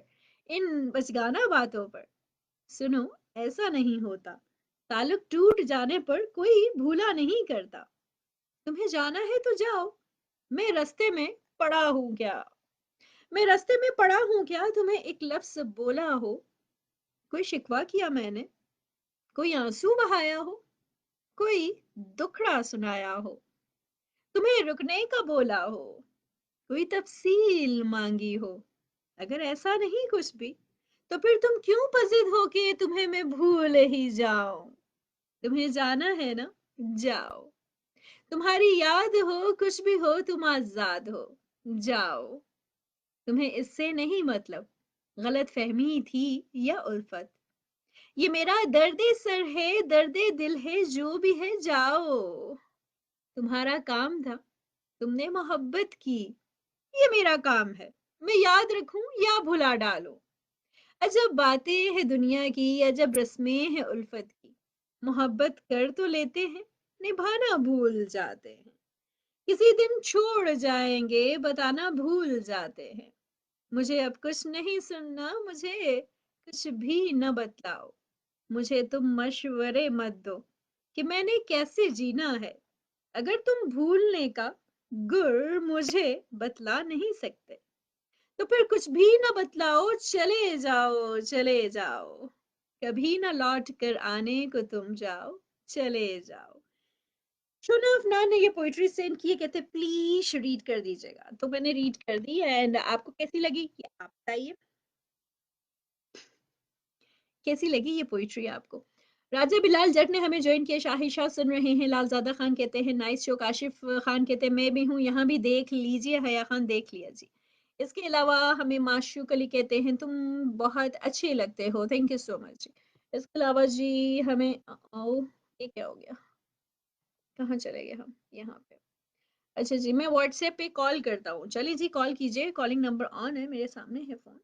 इन बचगाना बातों पर। सुनो, ऐसा नहीं होता, ताल्लुक टूट जाने पर कोई भूला नहीं करता। तुम्हें जाना है तो जाओ, मैं रास्ते में पड़ा हूं क्या, मैं रास्ते में पड़ा हूं क्या, तुम्हें एक लफ्ज बोला हो, कोई शिकवा किया मैंने, कोई आंसू बहाया हो, कोई दुखड़ा सुनाया हो, तुम्हें रुकने का बोला हो, कोई तफसील मांगी हो। अगर ऐसा नहीं कुछ भी, तो फिर तुम क्यों पजिद हो कि तुम्हें मैं भूल ही जाऊं। तुम्हें जाना है ना, जाओ। तुम्हारी याद हो कुछ भी हो, तुम आजाद हो, जाओ। तुम्हें इससे नहीं मतलब, गलत फहमी थी या उल्फत, ये मेरा दर्दे सर है, दर्दे दिल है, जो भी है जाओ। तुम्हारा काम था, तुमने मोहब्बत की, ये मेरा काम है, मैं याद रखूं या भुला डालूं। अजब बातें हैं दुनिया की, अजब रस्में हैं उल्फत की। मोहब्बत कर तो लेते हैं, निभाना भूल जाते हैं। किसी दिन छोड़ जाएंगे, बताना भूल जाते हैं। मुझे अब कुछ नहीं सुनना, मुझे कुछ भी न बतलाओ। मुझे तुम मशवरे मत दो कि मैंने कैसे जीना है। अगर तुम भूलने का गुर मुझे बतला नहीं सकते, तो फिर कुछ भी ना बतलाओ, चले जाओ, चले जाओ। कभी ना लौट कर आने को तुम जाओ, चले जाओ। शोना अफनान ने ये पोइट्री सेंड की है, कहते प्लीज रीड कर दीजिएगा। तो मैंने रीड कर दी, एंड आपको कैसी लगी ये आप बताइए, कैसी लगी ये पोइट्री आपको। राजा बिलाल जट ने हमें ज्वाइन किया, शाही शाह सुन रहे हैं, लालजादा खान कहते हैं नाइस शो, काशिफ खान कहते हैं मैं भी हूँ यहाँ भी देख लीजिए, हया खान देख लिया जी। इसके अलावा हमें माशूक अली कहते हैं तुम बहुत अच्छे लगते हो, थैंक यू सो मच जी। इसके अलावा जी हमें ओ, ये क्या हो गया, कहाँ चले गए हम, यहाँ पे। अच्छा जी, मैं व्हाट्सएप पे कॉल करता हूँ, चलिए जी कॉल कीजिए, कॉलिंग नंबर ऑन है, मेरे सामने है फोन,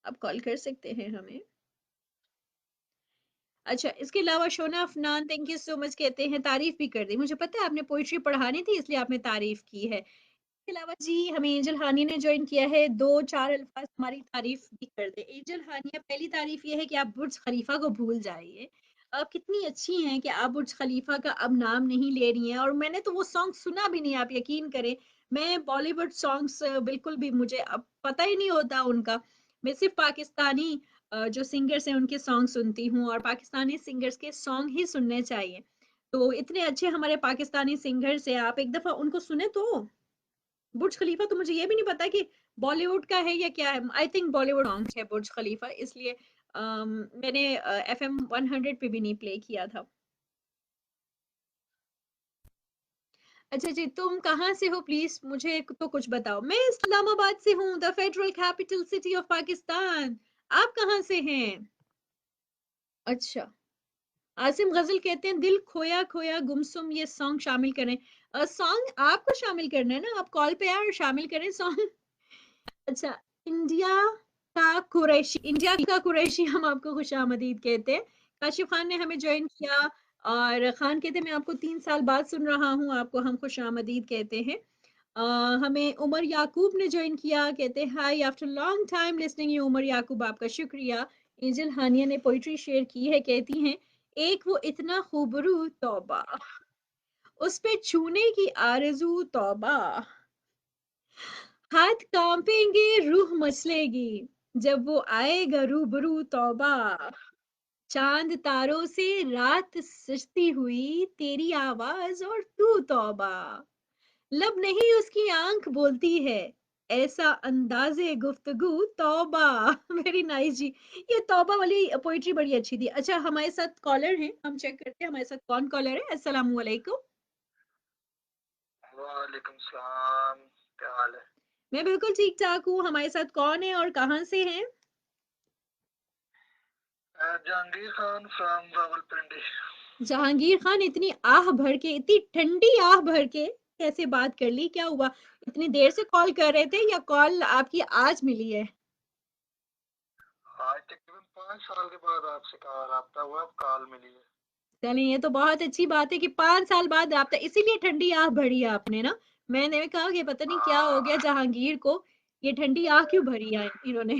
आप कॉल कर सकते हैं हमें। अच्छा, इसके अलावा Shona Afnan thank you so much कहते हैं तारीफ भी कर दी, मुझे पता है आपने पोइट्री पढ़ानी थी इसलिए आपने तारीफ की है। इसके अलावा जी हमें एंजल हानिया ने ज्वाइन किया है, दो चार अल्फाज हमारी तारीफ भी कर दे। एंजल हानिया, पहली तारीफ ये है कि आप बुर्ज खलीफा को भूल जाइए, आप कितनी अच्छी हैं कि आप बुर्ज खलीफा का अब नाम नहीं ले रही हैं, और मैंने तो वो सॉन्ग सुना भी नहीं, आप यकीन करें। मैं बॉलीवुड सॉन्ग्स बिल्कुल भी मुझे अब पता ही नहीं होता उनका, मैं सिर्फ पाकिस्तानी जो सिंगर्स हैं उनके सॉन्ग सुनती हूँ, और पाकिस्तानी सिंगर्स के सॉन्ग ही सुनने चाहिए। तो इतने अच्छे हमारे पाकिस्तानी सिंगर्स हैं, आप एक दफा उनको सुने तो। बुर्ज खलीफा तो मुझे ये भी नहीं पता कि बॉलीवुड का है या क्या है, आई थिंक बॉलीवुड सॉन्ग है बुर्ज खलीफा, इसलिए मैंने FM 100 पे भी नहीं प्ले किया था। अच्छा जी, तुम कहाँ से हो प्लीज मुझे तो कुछ बताओ। मैं इस्लामाबाद से हूँ, the federal capital city of Pakistan. आप कहाँ से हैं? अच्छा, आसिम गजल कहते हैं दिल खोया खोया गुमसुम ये सॉन्ग शामिल करें। सॉन्ग आपको शामिल करना है ना, आप कॉल पे आए और शामिल करें सॉन्ग। अच्छा, इंडिया इंडिया का कुरैशी हम आपको खुशामदीद कहते हैं। काशिफ खान ने हमें ज्वाइन किया, और खान कहते हैं मैं आपको 3 साल बाद सुन रहा हूँ, आपको हम खुशामदीद कहते हैं। हमें उमर याकूब ने ज्वाइन किया, कहते हैं hi after long time listening you Umar Yaqoob, आपका शुक्रिया। एंजल हानिया ने पोइट्री शेयर की है, कहती हैं एक वो इतना खूबरू तौबा, उस पे छूने की आरज़ू तौबा, हाथ कांपेंगे रूह मचलेगी, जब वो आएगा रूबरू तौबा। चांद तारों से रात सजती हुई, तेरी आवाज और तू तौबा, लब नहीं उसकी आंख बोलती है, ऐसा अंदाज़े गुफ्तगू तौबा। वेरी नाइस जी। ये तौबा वाली पोएट्री बड़ी अच्छी थी। अच्छा, हमारे साथ कॉलर हैं, हम चेक करते हैं हमारे साथ कौन कॉलर है। अस्सलाम वालेकुम। वालेकुम सलाम, क्या हाल है? मैं बिल्कुल ठीक-ठाक हूँ। हमारे साथ कौन है और कहाँ से हैं? जहांगीर खान फ्रॉम रावलपिंडी। जहांगीर खान, इतनी आह भर के, इतनी ठंडी आह भर के कैसे बात कर ली? क्या हुआ? इतनी देर से कॉल कर रहे थे या कॉल आपकी आज मिली है? आज तकरीबन 5 साल के बाद आपसे राब्ता हुआ, अब कॉल मिली है। चलिए, ये तो बहुत अच्छी बात है कि 5 साल बाद राब्ता, इसीलिए ठंडी आह भरी है आपने ना? मैंने कहा कि पता नहीं क्या हो गया जहांगीर को, ये ठंडी आह क्यों भरी है इन्होंने?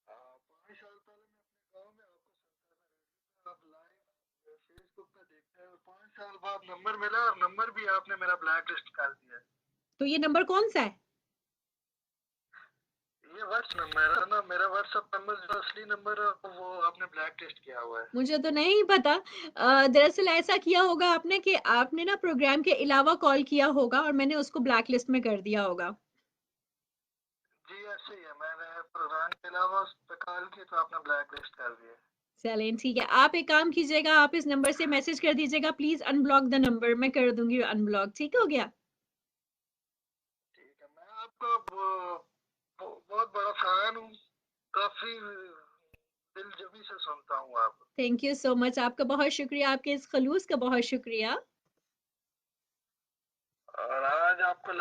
5 साल पहले मैं अपने गांव में आपको सुनता था, आप लाइव फेसबुक पे देखते हैं, और 5 साल बाद नंबर मिला, और नंबर भी आपने मेरा ब्लैक लिस्ट कर दिया। तो ये नंबर कौन-सा है? ये व्हाट्स नंबर है ना, मेरा व्हाट्सएप नंबर जो असली नंबर है वो आपने ब्लैक लिस्ट किया हुआ है। मुझे तो नहीं पता। दरअसल ऐसा किया होगा आपने कि आपने ना प्रोग्राम के अलावा कॉल किया होगा और मैंने उसको ब्लैक लिस्ट में कर दिया होगा। जी ऐसे ही है, मैंने प्रोग्राम के अलावा उस पे कॉल की तो आपने ब्लैक लिस्ट कर दिया। चलें ठीक है, आप एक काम कीजिएगा, आप इस नंबर से मैसेज कर दीजिएगा, प्लीज़ अनब्लॉक द नंबर, मैं कर दूँगी अनब्लॉक, ठीक हो गया? ठीक है, मैं आपका बहुत बड़ा फैन हूँ, काफी दिलजमी से सुनता हूँ आप। थैंक यू सो मच, आपका बहुत शुक्रिया, आपके इस खलूस का बहुत शुक्रिया। और आज आपको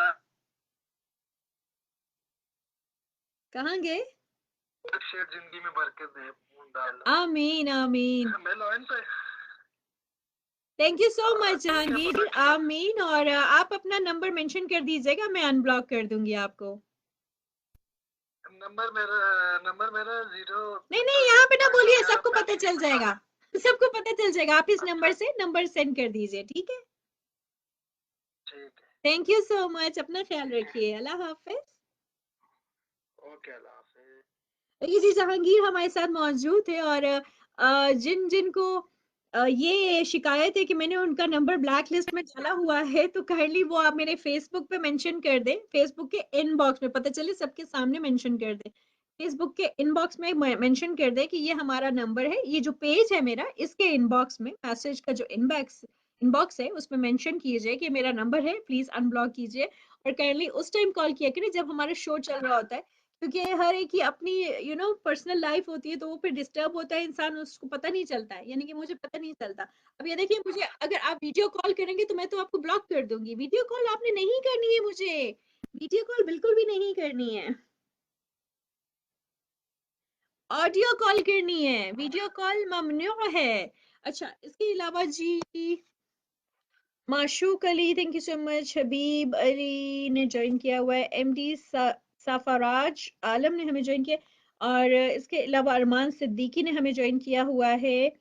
कहाँ गए? शेर जिंदगी में बरकत दे डाल। आमीन, आमीन। मैं लाइन पे। थैंक यू सो मच ठीक है, जहांगीर, बैठिए। आमीन। और आप अपना नंबर मेंशन कर दीजिएगा, मैं अनब्लॉक कर दूँगी आपको। नंबर मेरा जीरो नहीं, नहीं, ट्रिपल यहाँ एट पे ना फाइव बोलिए, ये सबको आपका पता यही चल नंबर जाएगा। है? सबको पता चल जाएगा, आप इस अच्छा नंबर से नंबर सेंड कर दीजिए, ठीक है? ठीक है। थैंक यू सो मच, अपना ख्याल ठीक है, रखिए, अल्लाह हाफ़िज़। ओके, अल्लाह हाफिज। ये जी जहांगीर हमारे साथ मौजूद थे और जिनको ये शिकायत है कि मैंने उनका नंबर ब्लैक लिस्ट में डाला हुआ है, तो काइंडली वो आप मेरे फेसबुक पे मेंशन कर दें, फेसबुक के इनबॉक्स में, पता चले सबके सामने मेंशन कर दें। फेसबुक के इनबॉक्स में मेंशन कर दें कि ये हमारा नंबर है, ये जो पेज है मेरा, इसके इनबॉक्स में मैसेज का जो इनबॉक्स इनबॉक्स है उसमें मेंशन कीजिए कि मेरा नंबर है, प्लीज अनब्लॉक कीजिए। और काइंडली उस टाइम कॉल किया करें जब हमारा शो चल रहा होता है, क्योंकि हर एक की अपनी पर्सनल लाइफ होती है, तो वो फिर डिस्टर्ब होता है इंसान, उसको पता नहीं चलता है, यानी कि मुझे पता नहीं चलता। अब ये देखिए, मुझे अगर आप वीडियो कॉल करेंगे तो मैं तो आपको ब्लॉक कर दूंगी, वीडियो कॉल आपने नहीं करनी है मुझे, वीडियो कॉल बिल्कुल भी नहीं करनी है, ऑडियो कॉल करनी है, वीडियो कॉल ममनू है। अच्छा, इसके अलावा जी, Mashooq Ali, thank you so much. Habib Ali ने ज्वाइन किया हुआ है, एमडी सफराज आलम ने हमें ज्वाइन किया, और इसके अलावा अरमान सिद्दीकी ने हमें ज्वाइन किया हुआ है,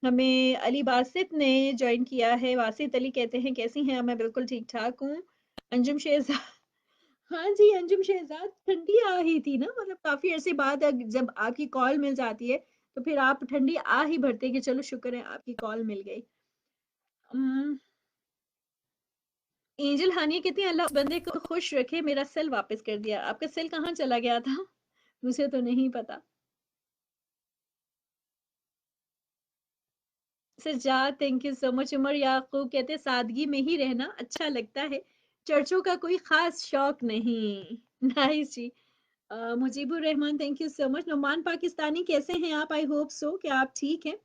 हमें अली बासित ने ज्वाइन किया है, वासित अली कहते हैं कैसी हैं? मैं बिल्कुल ठीक ठाक हूँ। अंजुम शहजाद, हाँ जी, अंजुम शहजाद, ठंडी आ ही थी ना, मतलब काफी ऐसी बात है, जब आपकी कॉल मिल जाती है तो फिर आप ठंडी आ ही भरते हैं कि चलो शुक्र है आपकी कॉल मिल गई। एंजल हानिया कहती हैं अल्लाह उस बंदे को खुश रखे, मेरा सेल वापस कर दिया। आपका सेल कहाँ चला गया था? मुझे तो नहीं पता। Sajjad, thank you so much. Umar Yaqoob कहते हैं सादगी में ही रहना अच्छा लगता है, चर्चों का कोई खास शौक नहीं। नाइस जी। Mujibur Rahman, thank you so much. Numan Pakistani, कैसे हैं आप? आई होप सो कि आप ठीक हैं।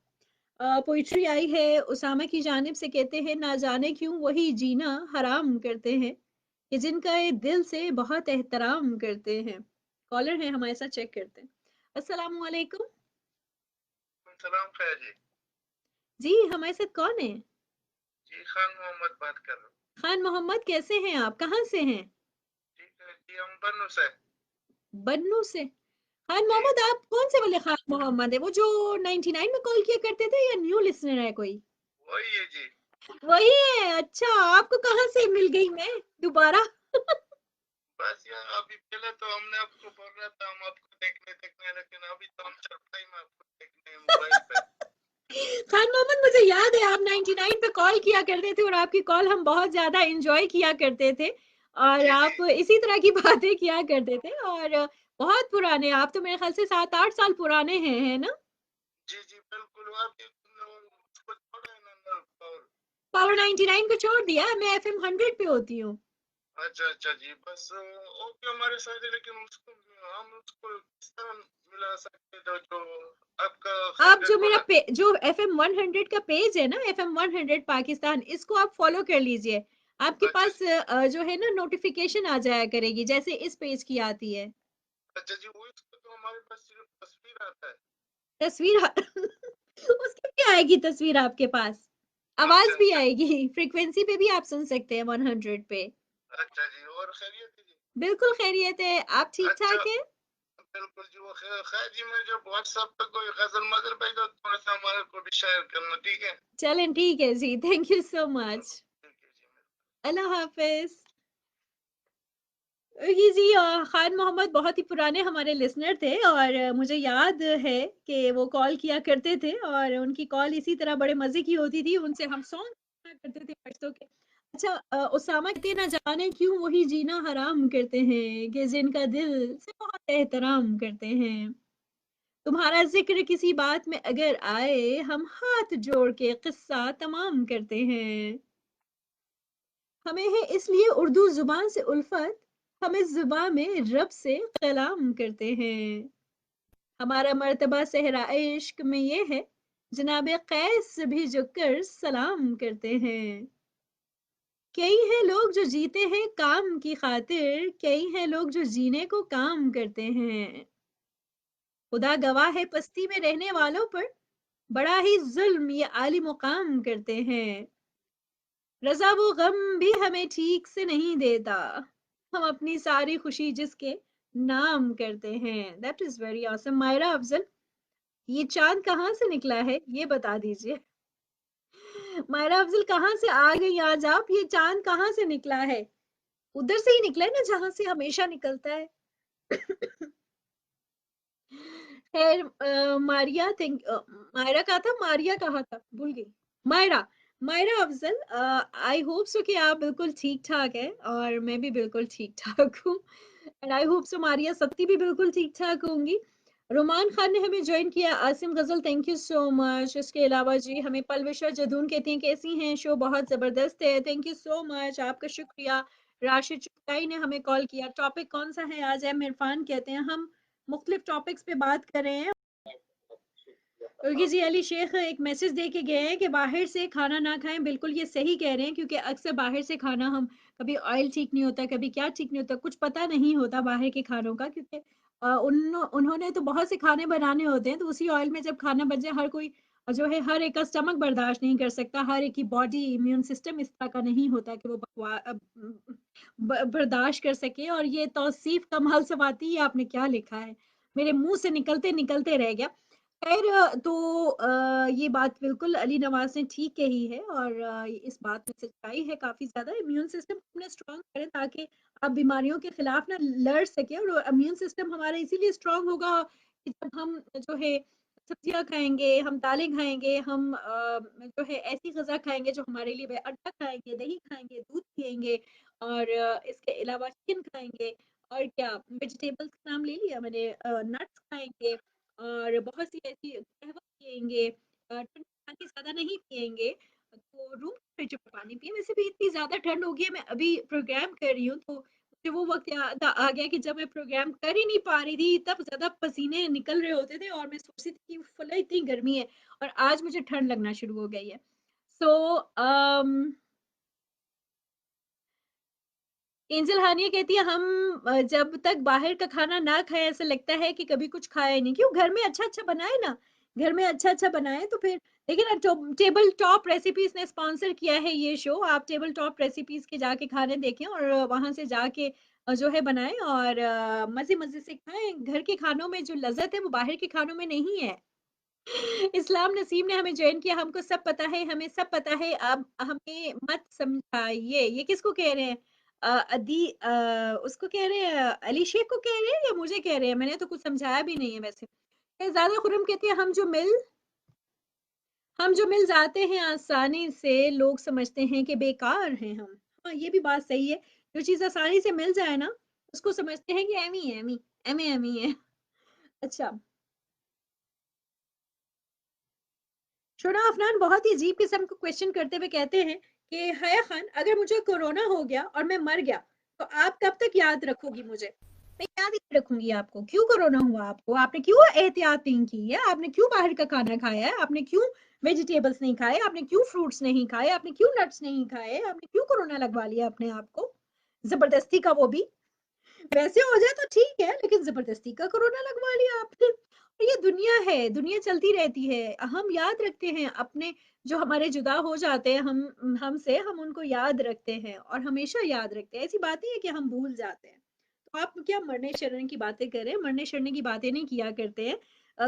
पोइट्री आई है उसामा की जानिब से, कहते हैं ना जाने क्यों वही जीना हराम करते हैं कि जिनका ये दिल से बहुत एहतराम करते हैं। कॉलर है हमारे साथ, चेक करते हैं। अस्सलाम वालेकुम। सलाम फैजी जी, हमारे साथ कौन है? जी, खान मोहम्मद बात कर रहा हूँ। खान मोहम्मद, कैसे हैं आप? कहाँ से हैं? ठीक है जी, हम बन्नू से। बन्नू से। खान जी मोहम्मद, आप कौन से वाले खान मोहम्मद है? वो जो 99 में कॉल किया करते थे, या न्यू लिसनर है कोई? वही है जी। वही है। अच्छा, आपको कहाँ से मिल गई मैं दोबारा? बस यार, अभी पहले तो हमने आपको बोल रहा था, हम आपको देखने में, लेकिन अभी तो हम चरपाई में आपको देखते हैं मोबाइल पे। खान मोहम्मद, मुझे याद है आप 99 पे कॉल किया करते थे और आपकी कॉल हम बहुत ज्यादा एंजॉय किया करते थे और जी आप जी इसी तरह की बातें किया करते थे और बहुत पुराने, आप तो मेरे ख्याल से 7-8 साल पुराने हैं, है ना? जी जी बिल्कुल। आप उसको छोड़े ना, और पावर 99 को छोड़ दिया, मैं एफएम 100 पे होती हूँ। अच्छा अच्छा जी, बस वो भी हमारे साथ है, लेकिन उसको हम उसको किस तरह मिला सकते थे जो आपका आप खैर जो थोड़ा। जो एफएम 100 का पेज है ना, एफएम 100 पाकिस्तान, इसको आप फॉलो कर लीजिए। आपके अच्छा पास जी जो है ना नोटिफिकेशन आ जाया करेगी जैसे इस पेज की आती है अच्छा जी, वो इसको तो हमारे पास सिर्फ तस्वीर आता है। तस्वीर। उसकी भी आएगी तस्वीर आपके पास, आवाज अच्छा भी अच्छा आएगी, फ्रीक्वेंसी पे भी आप सुन सकते हैं 100 पे। अच्छा जी, और खैरियत है जी। बिल्कुल खैरियत है, आप ठीक अच्छा, ठाक हैं? बिल्कुल जी। वो खैर जी, मैं जब व्हाट्सएप पे कोई गजल मजल भेजो, थोड़ा सा हमारे को भी शेयर करना, ठीक है? चलें ठीक है जी, थैंक यू सो मच। ठीक है जी। अल्लाह हाफिज। ये जी खान मोहम्मद बहुत ही पुराने हमारे लिसनर थे और मुझे याद है कि वो कॉल किया करते थे और उनकी कॉल इसी तरह बड़े मजे की होती थी, उनसे हम सॉन्ग सुना करते थे बच्चों के। अच्छा, उसामा कहते ना जाने क्यों वही जीना हराम करते हैं कि जिनका दिल से बहुत एहतराम करते हैं। तुम्हारा जिक्र किसी बात में अगर आए हम हाथ जोड़ के किस्सा तमाम करते हैं। हमें है इसलिए उर्दू जुबान से उल्फत, हम इस जुबान में रब से कलाम करते हैं। हमारा मर्तबा सहरा इश्क में ये है, जनाबे कैस से भी झुककर सलाम करते हैं। कई हैं लोग जो जीते हैं काम की खातिर, कई हैं लोग जो जीने को काम करते हैं। खुदा गवाह है पस्ती में रहने वालों पर, बड़ा ही जुल्म ये आली मुकाम करते हैं। रज़ा वो गम भी हमें ठीक से नहीं देता, हम अपनी सारी खुशी जिसके नाम करते हैं। That is very awesome. Mayra Afzal, ये चांद कहाँ से निकला है ये बता दीजिए। मायरा अफजल, कहाँ से आ गई आज आप? ये चांद कहाँ से निकला है? उधर से ही निकला है ना जहां से हमेशा निकलता है। खैर, मारिया थिंक मायरा कहा था, मारिया कहा था, भूल गई। Mayra, Mayra Afzal, I hope so कि आप बिल्कुल ठीक ठाक है और मैं भी बिल्कुल ठीक ठाक हूँ एंड आई होप सो मारिया सत्ती भी बिल्कुल ठीक ठाक होंगी। रोमान खान ने हमें ज्वाइन किया, आसिम गजल थैंक यू सो मच। इसके अलावा जी हमें पलविशा जदून कहती हैं कैसी हैं, शो बहुत जबरदस्त है, थैंक यू सो मच, आपका शुक्रिया। राशिद चुगताई ने हमें कॉल किया, टॉपिक कौन सा है आज? एम इरफान कहते हैं हम मुख्तलिफ टॉपिक्स पे बात कर रहे हैं। उर्गी जी अली शेख एक मैसेज दे के गए हैं कि बाहर से खाना ना खाएं, बिल्कुल ये सही कह रहे हैं क्योंकि अक्सर बाहर से खाना हम कभी ऑयल ठीक नहीं होता, कभी क्या ठीक नहीं होता, कुछ पता नहीं होता बाहर के खानों का क्योंकि उन्होंने तो बहुत से खाने बनाने होते हैं तो उसी ऑयल में जब खाना बन जाए हर कोई जो है हर एक का स्टमक बर्दाश्त नहीं कर सकता, हर एक की बॉडी इम्यून सिस्टम इस तरह का नहीं होता कि वो बर्दाश्त कर सके। और ये तौसीफ कमाल सवाती, ये आपने क्या लिखा है, मेरे मुंह से निकलते निकलते रह गया। खैर, तो ये बात बिल्कुल अली नवाज ने ठीक कही है और इस बात में सच्चाई है काफी ज्यादा। इम्यून सिस्टम अपना स्ट्रांग करें ताकि आप बीमारियों के खिलाफ ना लड़ सके और इम्यून सिस्टम हमारा इसीलिए स्ट्रांग होगा कि जब हम जो है सब्जियां खाएंगे, हम दालें खाएंगे, हम जो है ऐसी गजा खाएंगे जो हमारे लिए अंडा खाएंगे, दही खाएंगे, दूध पिएंगे और इसके अलावा चिकन खाएंगे और क्या वेजिटेबल्स का नाम ले लिया मैंने, नट्स खाएंगे और बहुत सी ऐसी कहवा पिएंगे, ठंडा पानी ज़्यादा नहीं पिएंगे, तो रूम टेम्परेचर पे पानी पिए। वैसे भी इतनी ज़्यादा ठंड हो गई है, मैं अभी प्रोग्राम कर रही हूँ, तो मुझे वो वक़्त याद आ गया कि जब मैं प्रोग्राम कर ही नहीं पा रही थी, तब ज़्यादा पसीने निकल रहे होते थे और मैं सोचती थी कि फुल्ला इतनी गर्मी है और आज मुझे ठंड लगना शुरू हो गई है। सो एंजल हानिया कहती है हम जब तक बाहर का खाना ना खाए ऐसा लगता है कि कभी कुछ खाया ही नहीं। क्यों, घर में अच्छा अच्छा बनाए ना, घर में अच्छा अच्छा बनाए तो फिर देखिए ना। टेबल टॉप रेसिपीज ने स्पॉन्सर किया है ये शो, आप टेबल टॉप रेसिपीज के जाके खाने देखें और वहां से जाके जो है बनाएं और मजे मजे से खाएं। घर के खानों में जो लज्जत है वो बाहर के खानों में नहीं है। इस्लाम नसीम ने हमें ज्वाइन किया, हमको सब पता है, हमें सब पता है, अब हमें मत समझाइए। ये किसको कह रहे हैं? उसको कह रहे हैं, अली शेख को कह रहे हैं या मुझे कह रहे हैं? मैंने तो कुछ समझाया भी नहीं है वैसे। शहज़ादा खुर्रम कहती है, हम जो मिल जाते हैं आसानी से, लोग समझते हैं कि बेकार हैं हम। हाँ, ये भी बात सही है। जो चीज़ आसानी से मिल जाए ना, उसको समझते हैं कि एमी है, एमी, एमे एमी है। अच्छा, शोना अफनान बहुत ही अजीब किस्म का क्वेश्चन करते हुए कहते हैं कि हया खान, अगर मुझे कोरोना हो गया और मैं मर गया, तो आप कब तक याद रखोगी मुझे? मैं याद ही नहीं रखूंगी आपको। क्यों कोरोना हुआ आपको? आपने क्यों एहतियात नहीं की है? आपने क्यों बाहर का खाना खाया है? आपने क्यों वेजिटेबल्स नहीं खाए? आपने क्यों फ्रूट्स नहीं खाए? आपने क्यों नट्स नहीं खाए? आपने क्यों कोरोना लगवा लिया अपने आप को जबरदस्ती का, वो भी? वैसे हो जाए तो ठीक है, लेकिन जबरदस्ती का कोरोना लगवा लिया आपने। और ये दुनिया है, दुनिया चलती रहती है। हम याद रखते हैं अपने, जो हमारे जुदा हो जाते हैं हमसे, हम उनको याद रखते हैं और हमेशा याद रखते हैं। ऐसी बात नहीं है कि हम भूल जाते हैं। तो आप क्या मरने शरने की बातें कर रहे हैं? मरने शरने की बातें नहीं किया करते हैं।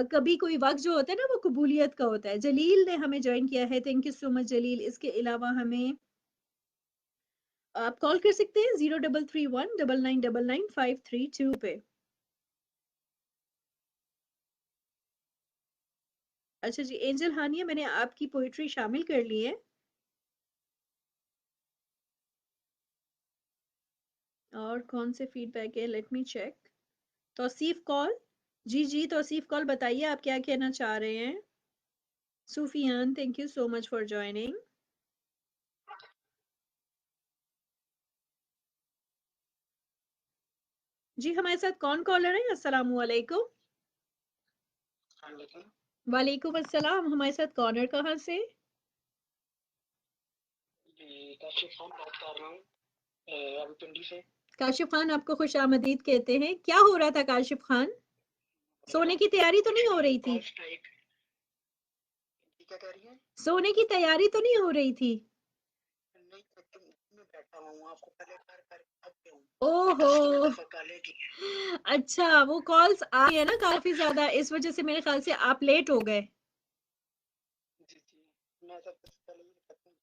कभी कोई वक्त जो होता है ना, वो कबूलियत का होता है। जलील ने हमें ज्वाइन किया है, थैंक यू सो मच जलील। इसके अलावा हमें आप कॉल कर सकते हैं 0331 9999 532 पे। अच्छा जी, एंजल हानिया, मैंने आपकी पोइट्री शामिल कर ली है। और कौन से फीडबैक है, let me check. Tauseef Kaul, जी जी तौसीफ कॉल, बताइए आप क्या कहना चाह रहे हैं। Sufiyan, thank you so much for joining. जी, हमारे साथ कौन कॉलर है? अस्सलाम वालेकुम। वालेकुम अस्सलाम। हमारे साथ कॉलर कहाँ से? काशिफ खान बात कर रहा हूँ अभी पिंडी से। काशिफ खान, आपको खुश आमदीद कहते हैं। क्या हो रहा था काशिफ खान? सोने की तैयारी तो नहीं हो रही थी? क्या कह रही है? सोने की तैयारी तो नहीं हो रही थी? नहीं, मैं बैठा हूँ, आपको पहले कर कर थक गया हूँ। ओहो, 10 दफा कॉलें की है। अच्छा, वो कॉल्स आ रही है ना काफी ज्यादा, इस वजह से मेरे ख्याल से आप लेट हो गए। जी जी, मैं सबसे पहले ये कहता हूँ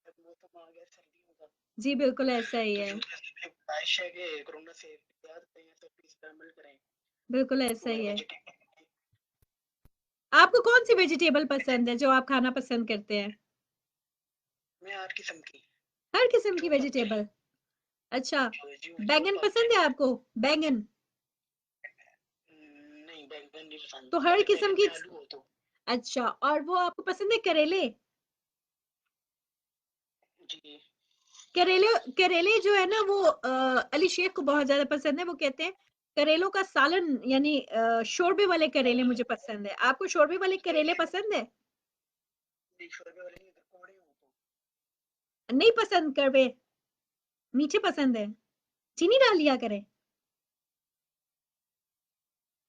कि मौसम आ गया सर्दियों का, जी बिल्कुल ऐसा ही तो है। जो ख्वाहिश है कि कोरोना से याद करें तो प्लीज अमल करें। बिल्कुल ऐसा मैं ही है। वेजिटेरियन, आपको कौन सी वेजिटेबल पसंद है जो आप खाना पसंद करते हैं? मैं हर किस्म की, हर किस्म की जो पक जाए, वेजिटेबल। अच्छा, जो बैंगन पक पसंद है जाए। आपको? बैंगन? नहीं, बैंगन नहीं तो पसंद, हर अगर किस्म बैंगन की। में आलू हो तो। अच्छा, और वो आपको पसंद है करेले? जी करेले, करेले जो है ना वो अली शेख को बहुत ज्यादा पसंद है। वो कहते हैं करेलों का सालन, यानी शोरबे वाले करेले मुझे पसंद है। आपको शोरबे वाले करेले पसंद है? नहीं, शोरबे वाले नहीं, अगर कोड़े हो तो। नहीं पसंद करवे, मीठे पसंद है? चीनी डाल लिया करें।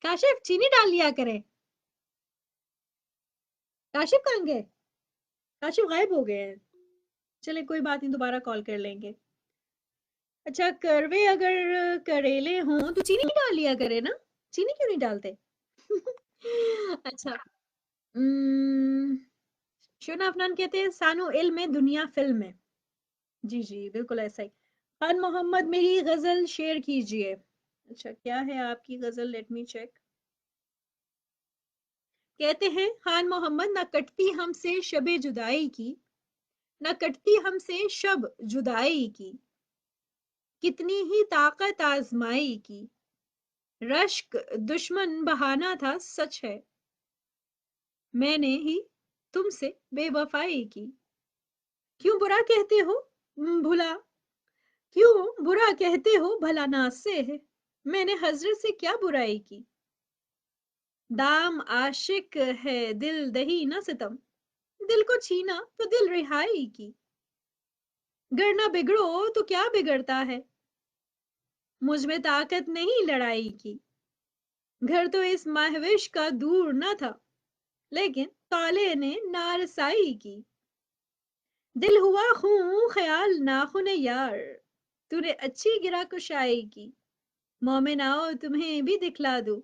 काशिफ, चीनी डाल लिया करें। काशिफ कहाँ गए? काशिफ गायब हो गए हैं। चले कोई बात नहीं, दोबारा कॉल कर लेंगे। अच्छा, करवे अगर करेले हों तो चीनी नहीं डाल लिया करे ना? चीनी क्यों नहीं डालते? अच्छा। उम्म, शोना अफनान कहते हैं सानू इल्म में दुनिया फिल्म है। जी जी बिल्कुल ऐसा ही। खान मोहम्मद, मेरी गजल शेयर कीजिए। अच्छा, क्या है आपकी गजल, लेट मी चेक। कहते हैं खान मोहम्मद, ना कटती हमसे शबे जुदाई की, न कटती हमसे शब जुदाई की, कितनी ही ताकत आजमाई की, रश्क दुश्मन बहाना था सच है, मैंने ही तुमसे बेवफाई की। क्यों बुरा कहते हो भुला, क्यों बुरा कहते हो भला नाज से है, मैंने हजरत से क्या बुराई की। दाम आशिक है दिल दही न सितम, दिल को छीना तो दिल रिहाई की, गर ना बिगड़ो तो क्या बिगड़ता है, मुझ में ताकत नहीं लड़ाई की। घर तो इस महविश का दूर न था, लेकिन ताले ने नारसाई की। दिल हुआ खूं ख्याल नाखुन यार, तूने अच्छी गिरा कुशाई की। मोमिन आओ तुम्हें भी दिखला दूं,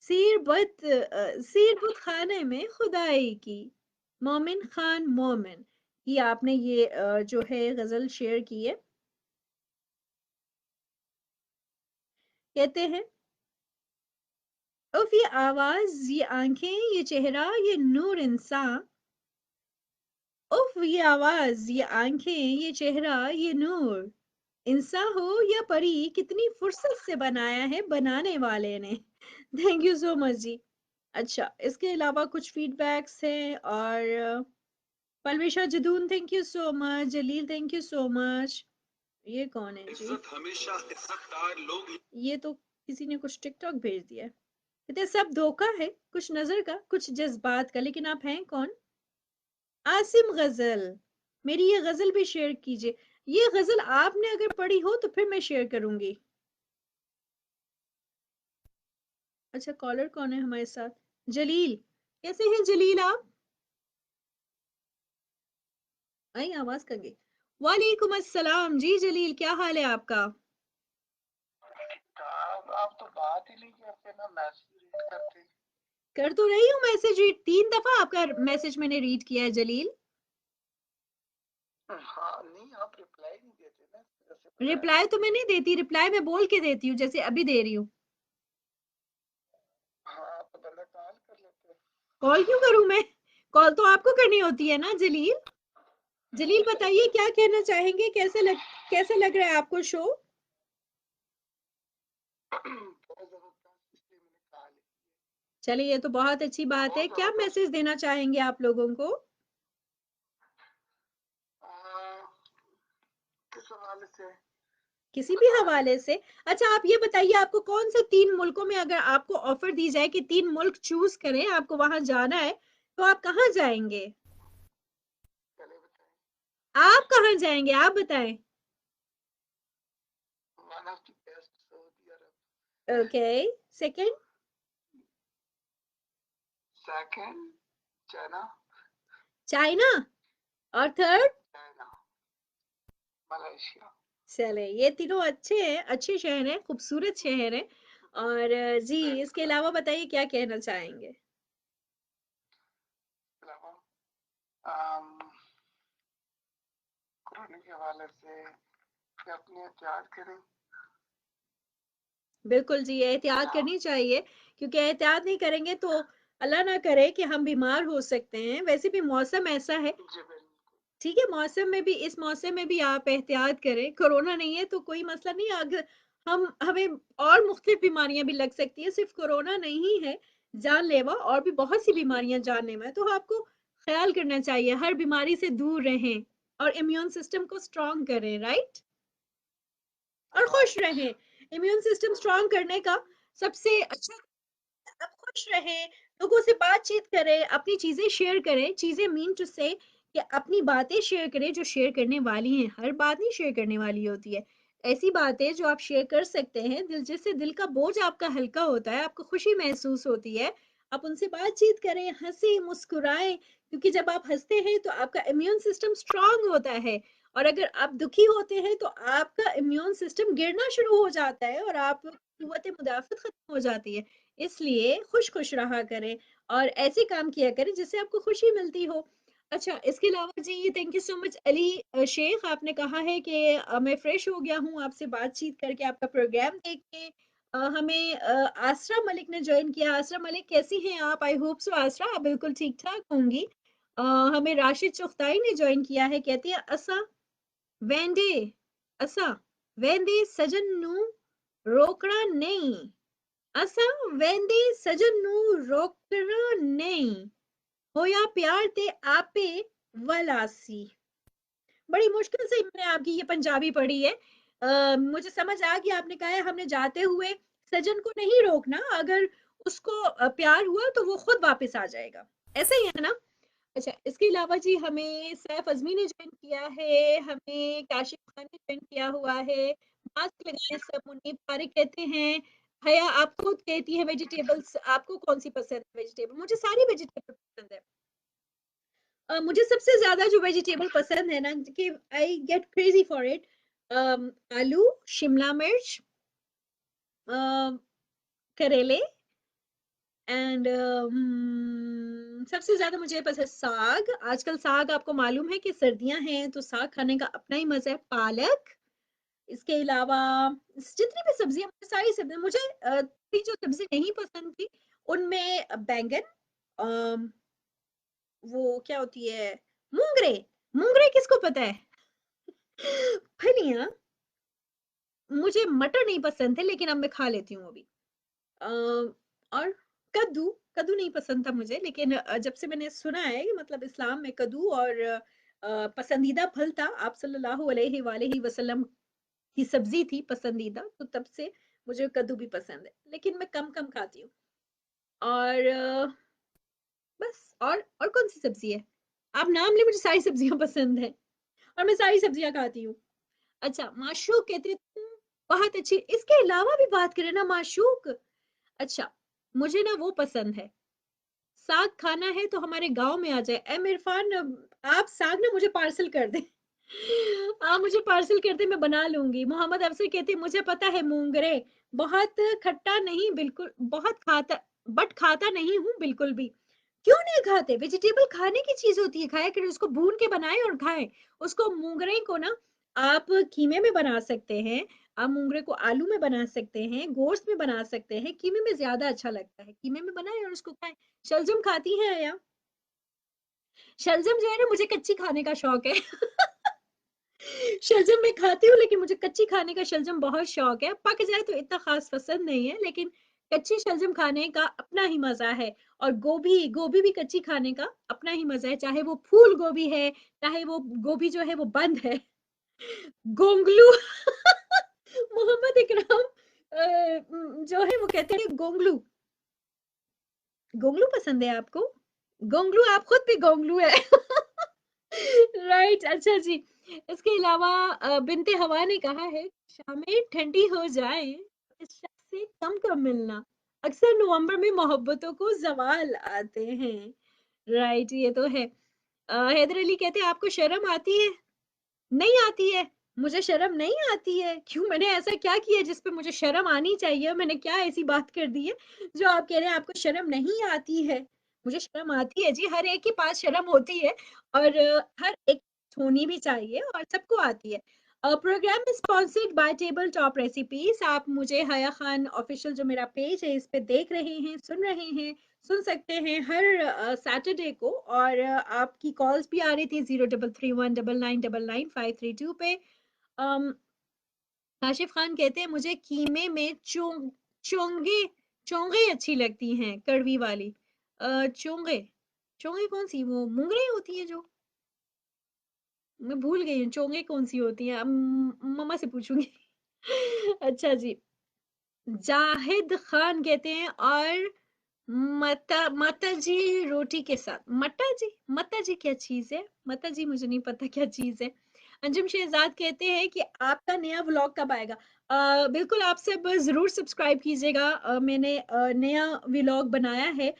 सीर बुत खाने में खुदाई की। मोमिन खान मोमिन, कि आपने ये जो है गज़ल शेयर की है। कहते हैं, उफ़ ये आवाज़, ये आँखें, ये चेहरा, ये नूर इंसान, उफ़ ये आवाज़, ये आँखें, ये चेहरा, ये नूर, इंसान हो या परी, कितनी फुर्सत से बनाया है बनाने वाले ने। थैंक यू सो मच जी। अच्छा, इसके अलावा कुछ फीडबैक्स हैं और Palwisha Jadoon thank you so much, Jalil thank you so much. ये कौन है जी? इज्जत हमेशा इज्जतदार लोग, ये तो किसी ने कुछ टिकटॉक भेज दिया है। कहते हैं, सब धोखा है, कुछ नजर का, कुछ जज्बात का, लेकिन आप हैं कौन? आसिम गजल, मेरी ये गजल भी शेयर कीजिए। ये गजल आपने अगर पढ़ी हो तो फिर मैं शेयर करूंगी। अच्छा, कॉलर कौन है हमारे साथ? जलील, कैसे हैं जलील आप? आई आवाज कर गई। वालेकुम अस्सलाम जी जलील, क्या हाल है आपका? आप तो बात ही नहीं करते ना, मैसेज रीड करते। कर तो रही हूँ मैसेज रीड, 3 दफा आपका मैसेज मैंने रीड किया है जलील। हाँ नहीं, आप रिप्लाई नहीं देते ना, जैसे बताया। रिप्लाई तो मैं नहीं देती, रिप्लाई मैं बोल के देती हूँ, जैसे अभी दे रही हूँ। हाँ तो बंदा कॉल कर लेते हैं। कॉल क्यों करूं मैं? कॉल तो आपको करनी होती है ना जलील। जलील बताइए क्या कहना चाहेंगे, कैसे लग रहा है आपको शो? बहुत जबरदस्त, इसलिए मैंने कॉल की। चलिए, ये तो बहुत अच्छी बात है। बहुत क्या जबरदस्त। मैसेज देना चाहेंगे आप लोगों को? किस हवाले से? किसी भी हवाले से। अच्छा, आप ये बताइए, आपको कौन से 3 मुल्कों में अगर आपको ऑफर दी जाए कि 3 मुल्क चूज करें, आपको वहां जाना है, तो आप कहाँ जाएंगे? पहले बताएं। आप कहाँ जाएंगे, आप बताएं। One of the best, Saudi Arab. Okay, second? Second, China. China? और थर्ड? China, Malaysia. चले, ये तीनों अच्छे हैं, अच्छे शहर हैं, खूबसूरत शहर हैं। और जी, इसके बिल्कुल। अलावा बताइए क्या कहना चाहेंगे? अलावा अम, कोरोना के हवाले से कि अपनी एहतियात करें। बिल्कुल जी, एहतियात हाँ करनी चाहिए, क्योंकि एहतियात नहीं करेंगे तो अल्लाह ना करे कि हम बीमार हो सकते हैं। वैसे भी मौसम ऐसा है, जी बिल्कुल। ठीक है, मौसम में भी, इस मौसम में भी आप एहतियात करें। कोरोना नहीं है तो कोई मसला नहीं है, अगर हमें और मुख्तलिफ बीमारियां भी लग सकती है, सिर्फ कोरोना नहीं है जानलेवा, और भी बहुत सी जी बीमारियां बिल्कुल। जानलेवा है। तो आपको ख्याल करना चाहिए, हर बीमारी से दूर रहें और इम्यून सिस्टम को स्ट्रांग करें, राइट? और खुश राइट। रहें। इम्यून सिस्टम बिल्कुल। स्ट्रांग करने का सबसे अच्छा, आप खुश रहें, लोगों से बातचीत करें, अपनी चीजें शेयर करें, चीजें मीन टू से कि अपनी बातें शेयर करें जो शेयर करने वाली हैं। हर बात नहीं शेयर करने वाली होती है, ऐसी बातें जो आप शेयर कर सकते हैं, दिल जिससे दिल का बोझ आपका हल्का होता है, आपको खुशी महसूस होती है, आप उनसे बातचीत करें, हंसे मुस्कुराएं, क्योंकि जब आप हंसते हैं तो आपका इम्यून सिस्टम स्ट्रांग होता है। और अगर आप दुखी होते हैं तो आपका इम्यून सिस्टम गिरना शुरू हो जाता है और आप कुव्वत मुदाफ़त खत्म हो जाती है। इसलिए खुश-खुश रहा करें और ऐसे काम किया करें जिससे आपको खुशी मिलती हो। अच्छा, इसके अलावा जी thank you so much Ali Sheikh, आपने कहा है कि मैं फ्रेश हो गया हूँ आपसे बातचीत करके, आपका प्रोग्राम देख के। हमें आसरा मलिक ने जॉइन किया। आसरा मलिक कैसी हैं आप? आई होप सो आसरा आप बिल्कुल ठीक-ठाक होंगी। हमें राशिद चुगताई ने जॉइन किया है, कहती है असा वेंदे असा वेंदे सजन नु रोकना नहीं, असा वेंदे सजन नु रोकना नहीं, होया प्यार ते आपे वलासी। बड़ी मुश्किल से मैंने आपकी ये पंजाबी पढ़ी है। मुझे समझ आ गया, आपने कहा है हमने जाते हुए सजन को नहीं रोकना, अगर उसको प्यार हुआ तो वो खुद वापस आ जाएगा, ऐसा ही है ना? अच्छा, इसके अलावा जी हमें सैफ अज़मी ने जॉइन किया है, हमें काशिफ खान ने जॉइन किया हुआ है। मास्क लगाए सब, मुनीब तारिक कहते हैं, हया आप खुद कहती है वेजिटेबल्स आपको कौन सी पसंद है वेजिटेबल? मुझे सारी वेजिटेबल पसंद है। मुझे सबसे ज्यादा जो वेजिटेबल पसंद है ना, कि I get crazy for it, आलू, शिमला मिर्च, करेले, एंड सबसे ज्यादा मुझे पसंद साग। आजकल साग आपको मालूम है कि सर्दियां हैं तो साग खाने का अपना ही मजा है। पालक, इसके अलावा जितनी भी सब्जियां, मुझे सारी सब्जियां, मुझे जो सब्जी नहीं पसंद थी उनमें बैंगन, अम, वो क्या होती है, मूंगरे। मूंगरे किसको पता है? फलियां। मुझे मटर नहीं पसंद थे लेकिन अब मैं खा लेती हूँ अभी। अ, और कद्दू, कद्दू नहीं पसंद था मुझे, लेकिन जब से मैंने सुना है कि मतलब इस्लाम में कद्दू और पसंदीदा फल था, आप सल्लल्लाहु अलैहि वसल्लम की सब्जी थी पसंदीदा, तो तब से मुझे कद्दू भी पसंद है, लेकिन मैं कम कम खाती हूँ। और बस। और कौन सी सब्जी है? आप नाम ले, मुझे सारी सब्जियां पसंद है और मैं सारी सब्जियां खाती हूँ। अच्छा, माशूक कहते हैं, बहुत अच्छी। इसके अलावा भी बात करें ना, माशूक। अच्छा, मुझे ना वो पसंद है, साग खाना है तो हमारे गांव में आ जाए। एम इरफान, आप साग ना मुझे पार्सल कर दे। आप मुझे पार्सल कर दे, मैं बना लूंगी। मोहम्मद अफसर कहते हैं, मुझे पता है मूंगरे बहुत खट्टा नहीं, बिल्कुल बहुत खाता, बट खाता नहीं हूँ बिल्कुल भी। क्यों नहीं खाते? वेजिटेबल खाने की चीज होती है, खाया करें उसको, भून के बनाएं और खाएं उसको। मूंगरे को ना आप कीमे में बना सकते हैं, आप मूंगरे को आलू में बना सकते हैं, गोश्त में बना सकते हैं, कीमे में ज्यादा अच्छा लगता है। कीमे में बनाएं और उसको खाएं। शलजम खाती हैं या? शलजम जो है ना, मुझे कच्ची खाने का शौक है। शलजम मैं खाती हूँ लेकिन मुझे कच्ची खाने का शलजम बहुत शौक है। पक जाए तो इतना खास पसंद नहीं है, लेकिन कच्ची शलजम खाने का अपना ही मजा है। और गोभी, गोभी भी कच्ची खाने का अपना ही मजा है, चाहे वो फूल गोभी है, चाहे वो गोभी जो है वो बंद है। गोंगलू। मोहम्मद इकराम जो है वो कहते हैं गोंगलू। गोंगलू पसंद है आपको? गोंगलू, आप खुद भी गोंगलू है। राइट, अच्छा जी। इसके अलावा बिनते हवा ने कहा है, शामें ठंडी हो जाए, इस शख्स से कम कम मिलना, अक्सर नवंबर में मोहब्बतों को जवाल आते हैं। राइट, ये तो है। हैदर अली कहते हैं, आपको शर्म आती है? नहीं आती है, मुझे शर्म नहीं आती है। क्यों, मैंने ऐसा क्या किया जिस पे मुझे शर्म आनी चाहिए? मैंने क्या ऐसी बात कर दी है जो आप कह रहे हैं आपको शर्म नहीं आती है? मुझे शर्म आती है जी, हर एक के पास शर्म होती है, और हर एक होनी भी चाहिए, और सबको आती है। Program sponsored by table top recipes. आप मुझे हया खान ऑफिशियल जो मेरा पेज है इस पे देख रहे हैं, सुन रहे हैं, सुन सकते हैं हर सैटरडे को। और आपकी कॉल्स भी आ रही थी 033199995532 पे। अम, काशिफ खान कहते हैं, मुझे कीमे में चोंगे चोंगे अच्छी लगती हैं, कड़वी वाली। चोंगे, चोंगे कौन सी, वो मुंगरे होती है जो, मैं भूल गई हूँ चोंगे कौन सी होती है, मम्मा से पूछूंगी। अच्छा जी। जाहिद खान कहते हैं, और मता माता जी रोटी के साथ। मटा जी, माता जी क्या चीज है? माता जी मुझे नहीं पता क्या चीज है। अंजुम शहजाद कहते हैं कि आपका नया व्लॉग कब आएगा? बिल्कुल, आप सब जरूर सब्सक्राइब कीजिएगा। मैंने नया व्लॉग बनाया है,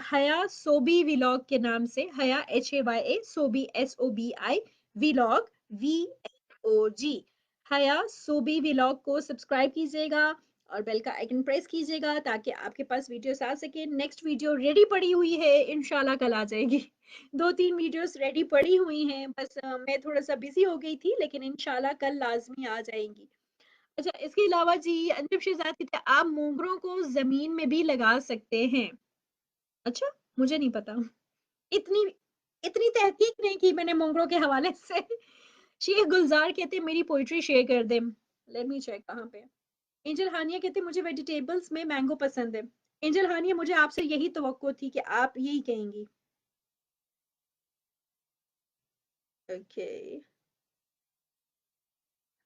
हया सोबी व्लॉग के नाम से। हया HAYA, Sobi SOBI, vlog VLOG। हया सोबी व्लॉग को सब्सक्राइब कीजिएगा और बेल का आइकन प्रेस कीजिएगा ताकि आपके पास वीडियोस आ सके। नेक्स्ट वीडियो रेडी पड़ी हुई है, इंशाल्लाह कल आ जाएगी। 2-3 वीडियोस रेडी पड़ी हुई हैं, बस मैं थोड़ा सा बिजी हो गई थी, लेकिन इंशाल्लाह कल लाजमी आ जाएंगी। अच्छा, इसके अलावा जी अंजुम शहजाद कहते हैं, आप मोंगरों को जमीन में भी लगा सकते हैं। अच्छा, मुझे नहीं पता, इतनी इतनी तहकीक नहीं की मैंने मोंगरों के हवाले से। शेख गुलजार कहते हैं, मेरी पोइट्री शेयर कर दे। लेट मी चेक कहाँ पे। एंजल हानिया कहते हैं, मुझे वेजिटेबल्स में मैंगो पसंद है। एंजल हानिया, मुझे आपसे यही तवक्को थी कि आप यही कहेंगी। ओके।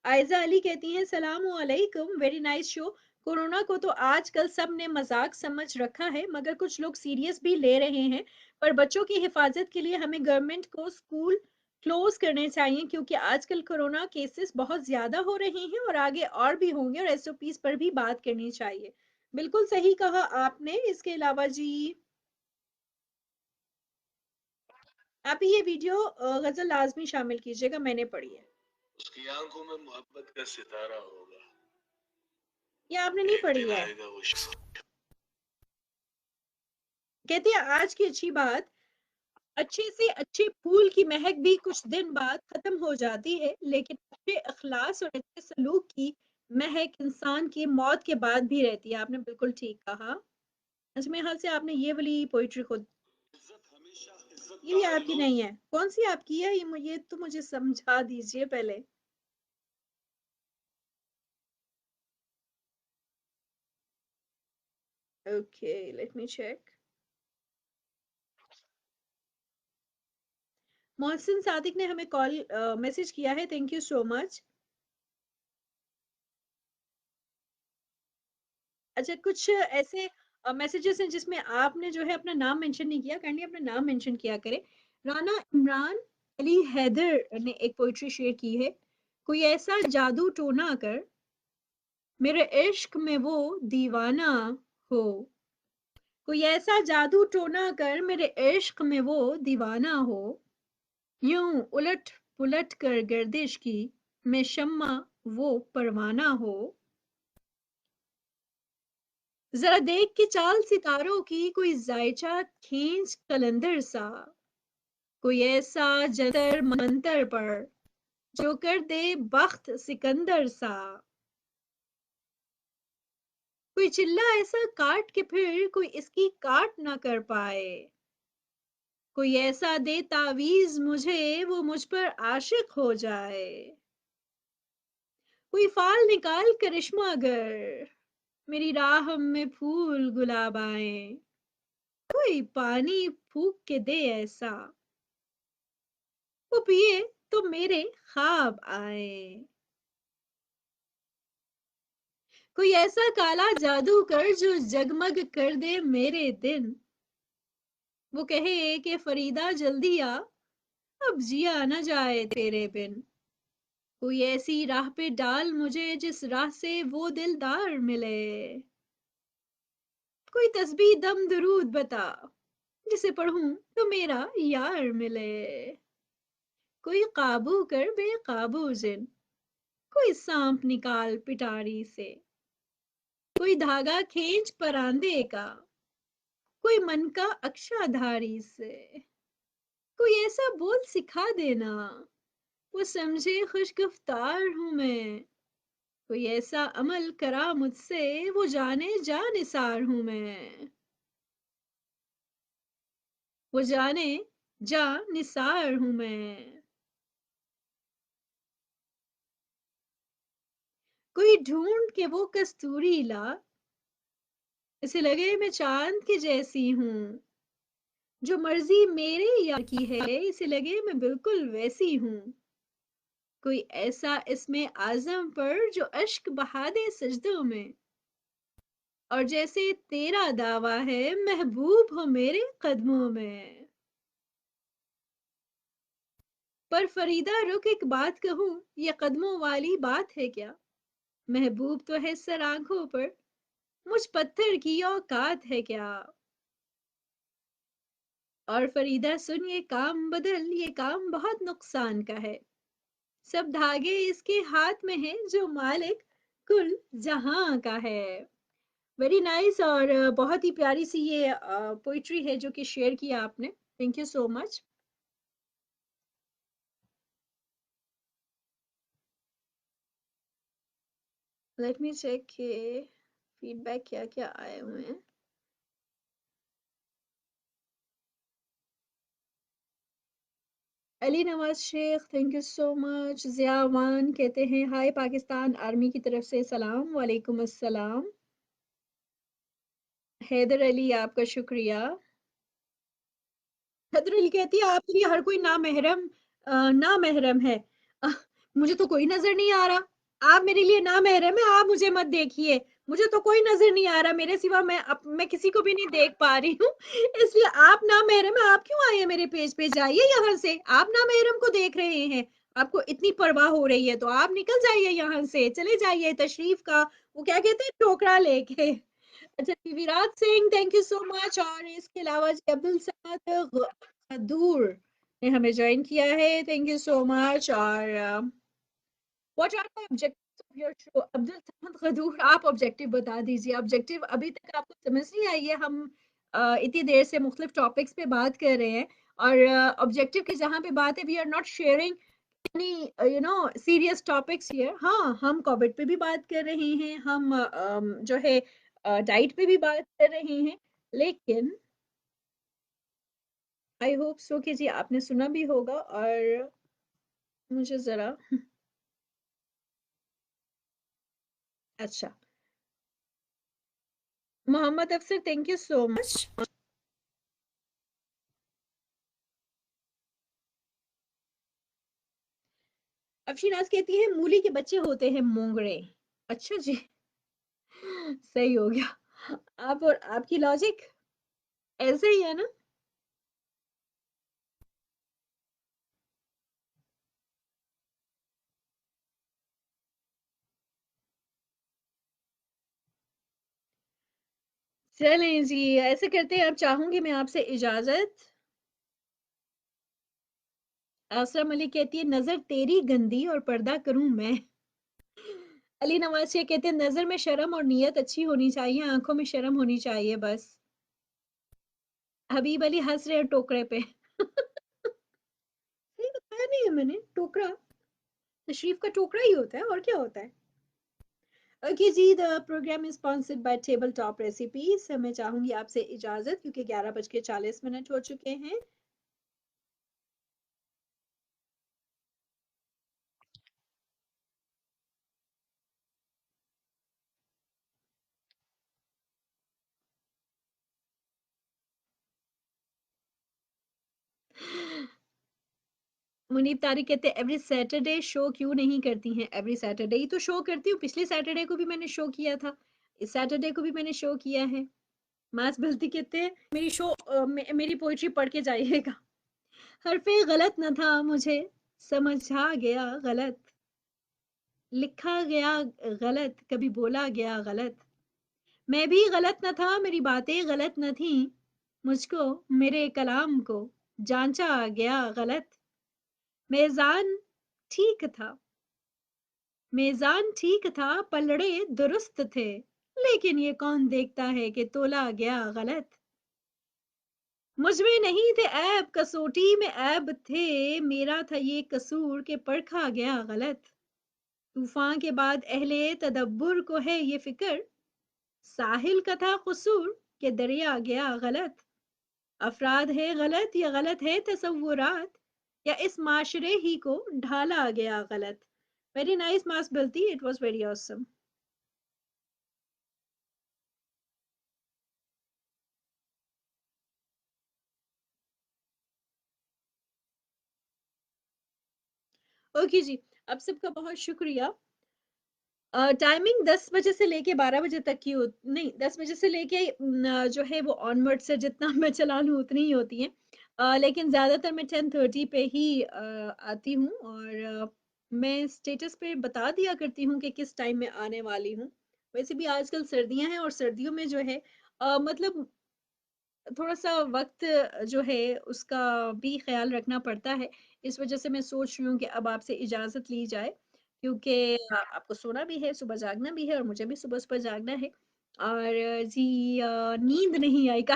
आयजा अली कहती हैं, सलाम अलैकुम, वेरी नाइस शो। कोरोना को तो आजकल सब ने मजाक समझ रखा है, मगर कुछ लोग सीरियस भी ले रहे हैं। पर बच्चों की हिफाजत के लिए हमें गवर्नमेंट को स्कूल क्लोज करने चाहिए, क्योंकि आजकल कोरोना केसेस बहुत ज्यादा हो रहे हैं और आगे और भी होंगे, और SOPs पर भी बात करनी चाहिए। बिल्कुल सही कहा आपने। इसके अलावा जी, आप ये वीडियो गजल लाजमी शामिल कीजिएगा, मैंने पढ़ी है। उसकी आंखों में मोहब्बत का सितारा होगा, ये आपने नहीं एक पढ़ी दिन है? आएगा वो कहते हैं आज की अच्छी बात, अच्छे से अच्छे फूल की महक भी कुछ दिन बाद खत्म हो जाती है, लेकिन अच्छे अखलास और अच्छे सलूक की महक इंसान की मौत के बाद भी रहती है। आपने बिल्कुल ठीक कहा। अच्छा, मेरे ख्याल से आपने ये वाली पोइट्री खुद, ये भी आपकी नहीं है। कौन सी आपकी है? ये तो मुझे समझा दीजिए पहले। Okay, let me check. Mohsin Sadiq ने हमें कॉल मैसेज किया है, थैंक यू सो मच। अच्छा, कुछ ऐसे मैसेजेस हैं जिसमें आपने जो है अपना नाम मेंशन नहीं किया, काइंडली अपना नाम मेंशन किया करें। राना इमरान अली हैदर ने एक पोइट्री शेयर की है। कोई ऐसा जादू टोना कर मेरे इश्क में वो दीवाना हो। कोई ऐसा जादू टोना कर मेरे इश्क में वो दीवाना हो। यूं उलट पुलट कर गर्दिश की मैं शम्मा वो परवाना हो। जरा देख के चाल सितारों की कोई जायचा खींच कलंदर सा। कोई ऐसा जंतर मंतर पर जो कर दे बख्त सिकंदर सा। कोई चिल्ला ऐसा काट के फिर कोई इसकी काट ना कर पाए। कोई ऐसा दे तावीज मुझे वो मुझ पर आशिक हो जाए। कोई फाल निकाल करिश्मा अगर मेरी राह में फूल गुलाब आए। कोई पानी फूक के दे ऐसा वो पिए तो मेरे ख्वाब आए। कोई ऐसा काला जादू कर जो जगमग कर दे मेरे दिन। वो कहे कि फरीदा जल्दी आ अब जिया न जाए तेरे बिन। कोई ऐसी राह पे डाल मुझे जिस राह से वो दिलदार मिले। कोई तस्बीह दम दुरूद बता जिसे पढ़ूं तो मेरा यार मिले। कोई काबू कर बेकाबू जिन, कोई सांप निकाल पिटारी से। कोई धागा खींच परांदे का, कोई मन का अक्षाधारी से। कोई ऐसा बोल सिखा देना वो समझे खुशगफ्तार हूं मैं। कोई ऐसा अमल करा मुझसे वो जाने जा निसार हूं मैं। वो जाने जा निसार हूं मैं। कोई ढूंढ के वो कस्तूरी ला, इसे लगे मैं चांद की जैसी हूँ। जो मर्जी मेरे यार की है इसे लगे मैं बिल्कुल वैसी हूँ। कोई ऐसा इसमें आजम पर जो अश्क बहा दे सजदों में। और जैसे तेरा दावा है महबूब हो मेरे कदमों में। पर फरीदा रुक एक बात कहूँ, ये कदमों वाली बात है क्या। महबूब तो है सर आंखों पर, मुझ पत्थर की औकात है क्या। और फरीदा सुन ये काम बदल, ये काम बहुत नुकसान का है। सब धागे इसके हाथ में है जो मालिक कुल जहां का है। Very nice. और बहुत ही प्यारी सी ये पोइट्री है जो कि शेयर किया आपने, thank you so much. Let me check के फीडबैक क्या क्या आए हुए हैं। Ali Nawaz Sheikh, thank you so much. जियावान कहते हैं हाय पाकिस्तान आर्मी की तरफ से सलाम। वालेकुम अस्सलाम। हैदर अली, आपका शुक्रिया। हैदर अली कहती है आपके लिए हर कोई नामहरम नामहरम है। अह, मुझे तो कोई नजर नहीं आ रहा। आप मेरे लिए नामहरम है, आप मुझे मत देखिए। मुझे तो कोई नजर नहीं आ रहा मेरे सिवा, मैं किसी को भी नहीं देख पा रही हूँ। इसलिए आप नामहरम है, आप क्यों आए हैं मेरे पेज पे? जाइए यहाँ से। आप नामहरम को देख रहे हैं, आपको इतनी परवाह हो रही है तो आप निकल जाइए यहाँ से, चले जाइए तशरीफ का वो क्या कहते हैं टोकरा लेके। अच्छा जी, Virat Singh, thank you so much. और इसके अलावा जी अब्दुल समद गदूर ने हमें ज्वाइन किया है, थैंक यू सो मच। और what are the objectives of your show? Abdul Samad Gadoor, आप ऑब्जेक्टिव बता दीजिए। ऑब्जेक्टिव अभी तक आपको समझ नहीं आई है? हम इतनी देर से मुख्तलिफ टॉपिक्स पे बात कर रहे हैं और ऑब्जेक्टिव की जहाँ पे बात है we are not sharing any serious topics here. हाँ, हम कोविड पे भी बात कर रहे हैं, हम जो है डाइट पे भी बात कर रहे हैं, लेकिन आई होप सो कि जी आपने सुना भी होगा। और मुझे ज़रा अच्छा, मोहम्मद अफसर थैंक यू सो मच। अफशीनाज कहती है मूली के बच्चे होते हैं मोंगरे। अच्छा जी, सही हो गया। आप और आपकी लॉजिक ऐसे ही है ना। चलें जी, ऐसे करते हैं, अब चाहूंगी मैं आपसे इजाजत। आसरा मलिक कहती है नजर तेरी गंदी और पर्दा करूं मैं। अली नवाज कहते हैं नजर में शर्म और नीयत अच्छी होनी चाहिए, आंखों में शर्म होनी चाहिए बस। हबीब अली हंस रहे हैं टोकरे पे। सही बताया नहीं है मैंने, टोकरा तशरीफ का टोकरा ही होता है और क्या होता है। ओके जी, the programme is sponsored by table top recipes. मैं चाहूंगी आपसे इजाजत क्योंकि 11:40 हो चुके हैं। मुनीब तारिक कहते हैं एवरी सैटरडे शो क्यों नहीं करती हैं। एवरी सैटरडे ही तो शो करती हूँ, पिछले सैटरडे को भी मैंने शो किया था, इस सैटरडे को भी मैंने शो किया है। मास बल्ती कहते हैं मेरी शो मेरी पोइट्री पढ़ के जाइएगा। हरफे गलत न था मुझे समझा गया गलत, लिखा गया गलत, कभी बोला गया गलत। मैं भी गलत न था, मेरी बातें गलत न थी, मुझको मेरे कलाम को जांचा गया गलत। मेज़ान ठीक था, मेज़ान ठीक था, पलड़े दुरुस्त थे, लेकिन ये कौन देखता है कि तोला गया गलत। मुझ में नहीं थे ऐब, कसौटी में ऐब थे, मेरा था ये कसूर के परखा गया गलत। तूफान के बाद अहले तदब्बुर को है ये फिक्र, साहिल का था कसूर के दरिया गया गलत। अफराद है गलत या गलत है तसव्वुरात, या इस माशरे ही को ढाला गया गलत। वेरी नाइस मास बिल्ती, it was very awesome. Okay जी, अब सबका बहुत शुक्रिया। टाइमिंग 10 बजे से लेके 12 बजे तक की हो, नहीं 10 बजे से लेके जो है वो ऑनवर्ड से जितना मैं चला लूँ उतनी ही होती है। लेकिन ज़्यादातर मैं 10:30 पे ही आती हूँ और मैं स्टेटस पे बता दिया करती हूँ कि किस टाइम में आने वाली हूँ। वैसे भी आजकल सर्दियाँ हैं और सर्दियों में जो है मतलब थोड़ा-सा वक़्त जो है उसका भी ख़्याल रखना पड़ता है। इस वज़ह से मैं सोच रही हूँ कि अब आपसे इजाज़त ली जाए क्योंकि आपको सोना भी है, सुबह जागना भी है और मुझे भी सुबह-सुबह जागना है। और जी नींद नहीं आई का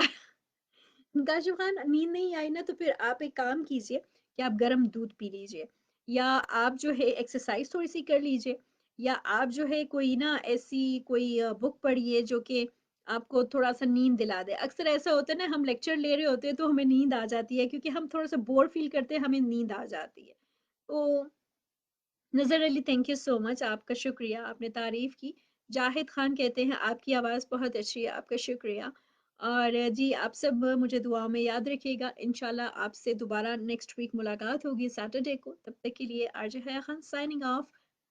काशिफ़ खान, नींद नहीं आई ना तो फिर आप एक काम कीजिए कि आप गर्म दूध पी लीजिए, या आप जो है एक्सरसाइज़ थोड़ी-सी कर लीजिए, या आप जो है कोई ना ऐसी कोई बुक पढ़िए जो कि आपको थोड़ा-सा नींद दिला दे। अक्सर ऐसा होता है ना हम लेक्चर ले रहे होते हैं तो हमें नींद आ जाती है क्योंकि हम थोड़ा-सा बोर फ़ील करते हैं, हमें नींद आ जाती है। तो नज़र Ali thank you so much, आपका शुक्रिया, आपने तारीफ़ की। जाहिद खान कहते हैं आपकी आवाज़ बहुत अच्छी है, आपका शुक्रिया। और जी आप सब मुझे दुआओं में याद रखिएगा, इंशाल्लाह आपसे दोबारा नेक्स्ट वीक मुलाकात होगी सैटरडे को। तब तक के लिए आरजे हया खान साइनिंग ऑफ।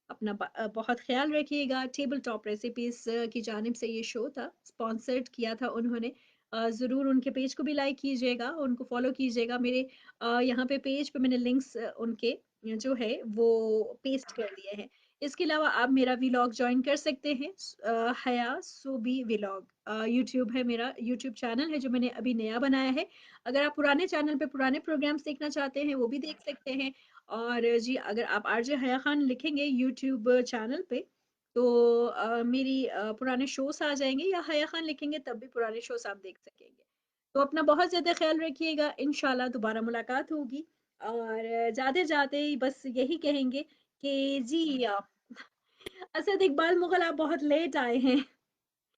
अपना बहुत ख़्याल रखिएगा। टेबल टॉप रेसिपीज़ की जानिब से ये शो था, स्पॉन्सर्ड किया था उन्होंने। ज़रूर उनके पेज को भी लाइक कीजिएगा, उनको फ़ॉलो कीजिएगा। मेरे यहाँ पे पेज पे मैंने लिंक्स उनके जो है वो पेस्ट कर दिए हैं। इसके अलावा आप मेरा व्लॉग जॉइन कर सकते हैं, हया सूबी व्लॉग यूट्यूब है, मेरा यूट्यूब चैनल है जो मैंने अभी नया बनाया है। अगर आप पुराने चैनल पे पुराने प्रोग्राम्स देखना चाहते हैं वो भी देख सकते हैं। और जी अगर आप आरजे हया खान लिखेंगे यूट्यूब चैनल पे तो मेरी पुराने शोज आ जाएंगे, या हया खान लिखेंगे तब भी पुराने शोज आप देख सकेंगे। तो अपना बहुत ज़्यादा ख़्याल रखिएगा, इंशाल्लाह दोबारा मुलाकात होगी और जाते-जाते ही बस यही कहेंगे कि जी असद इकबाल मुग़ल आप बहुत लेट आए हैं।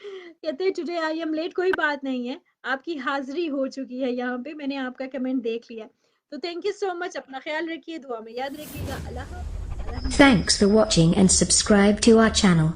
कहते हैं टुडे आई एम लेट कोई बात नहीं है, आपकी हाज़िरी हो चुकी है यहाँ पे, मैंने आपका कमेंट देख लिया। तो थैंक यू सो मच अपना ख़्याल रखिए, दुआ में याद रखिएगा। अल्लाह हाफ़िज़, अल्लाह Thanks for watching and subscribe to our channel.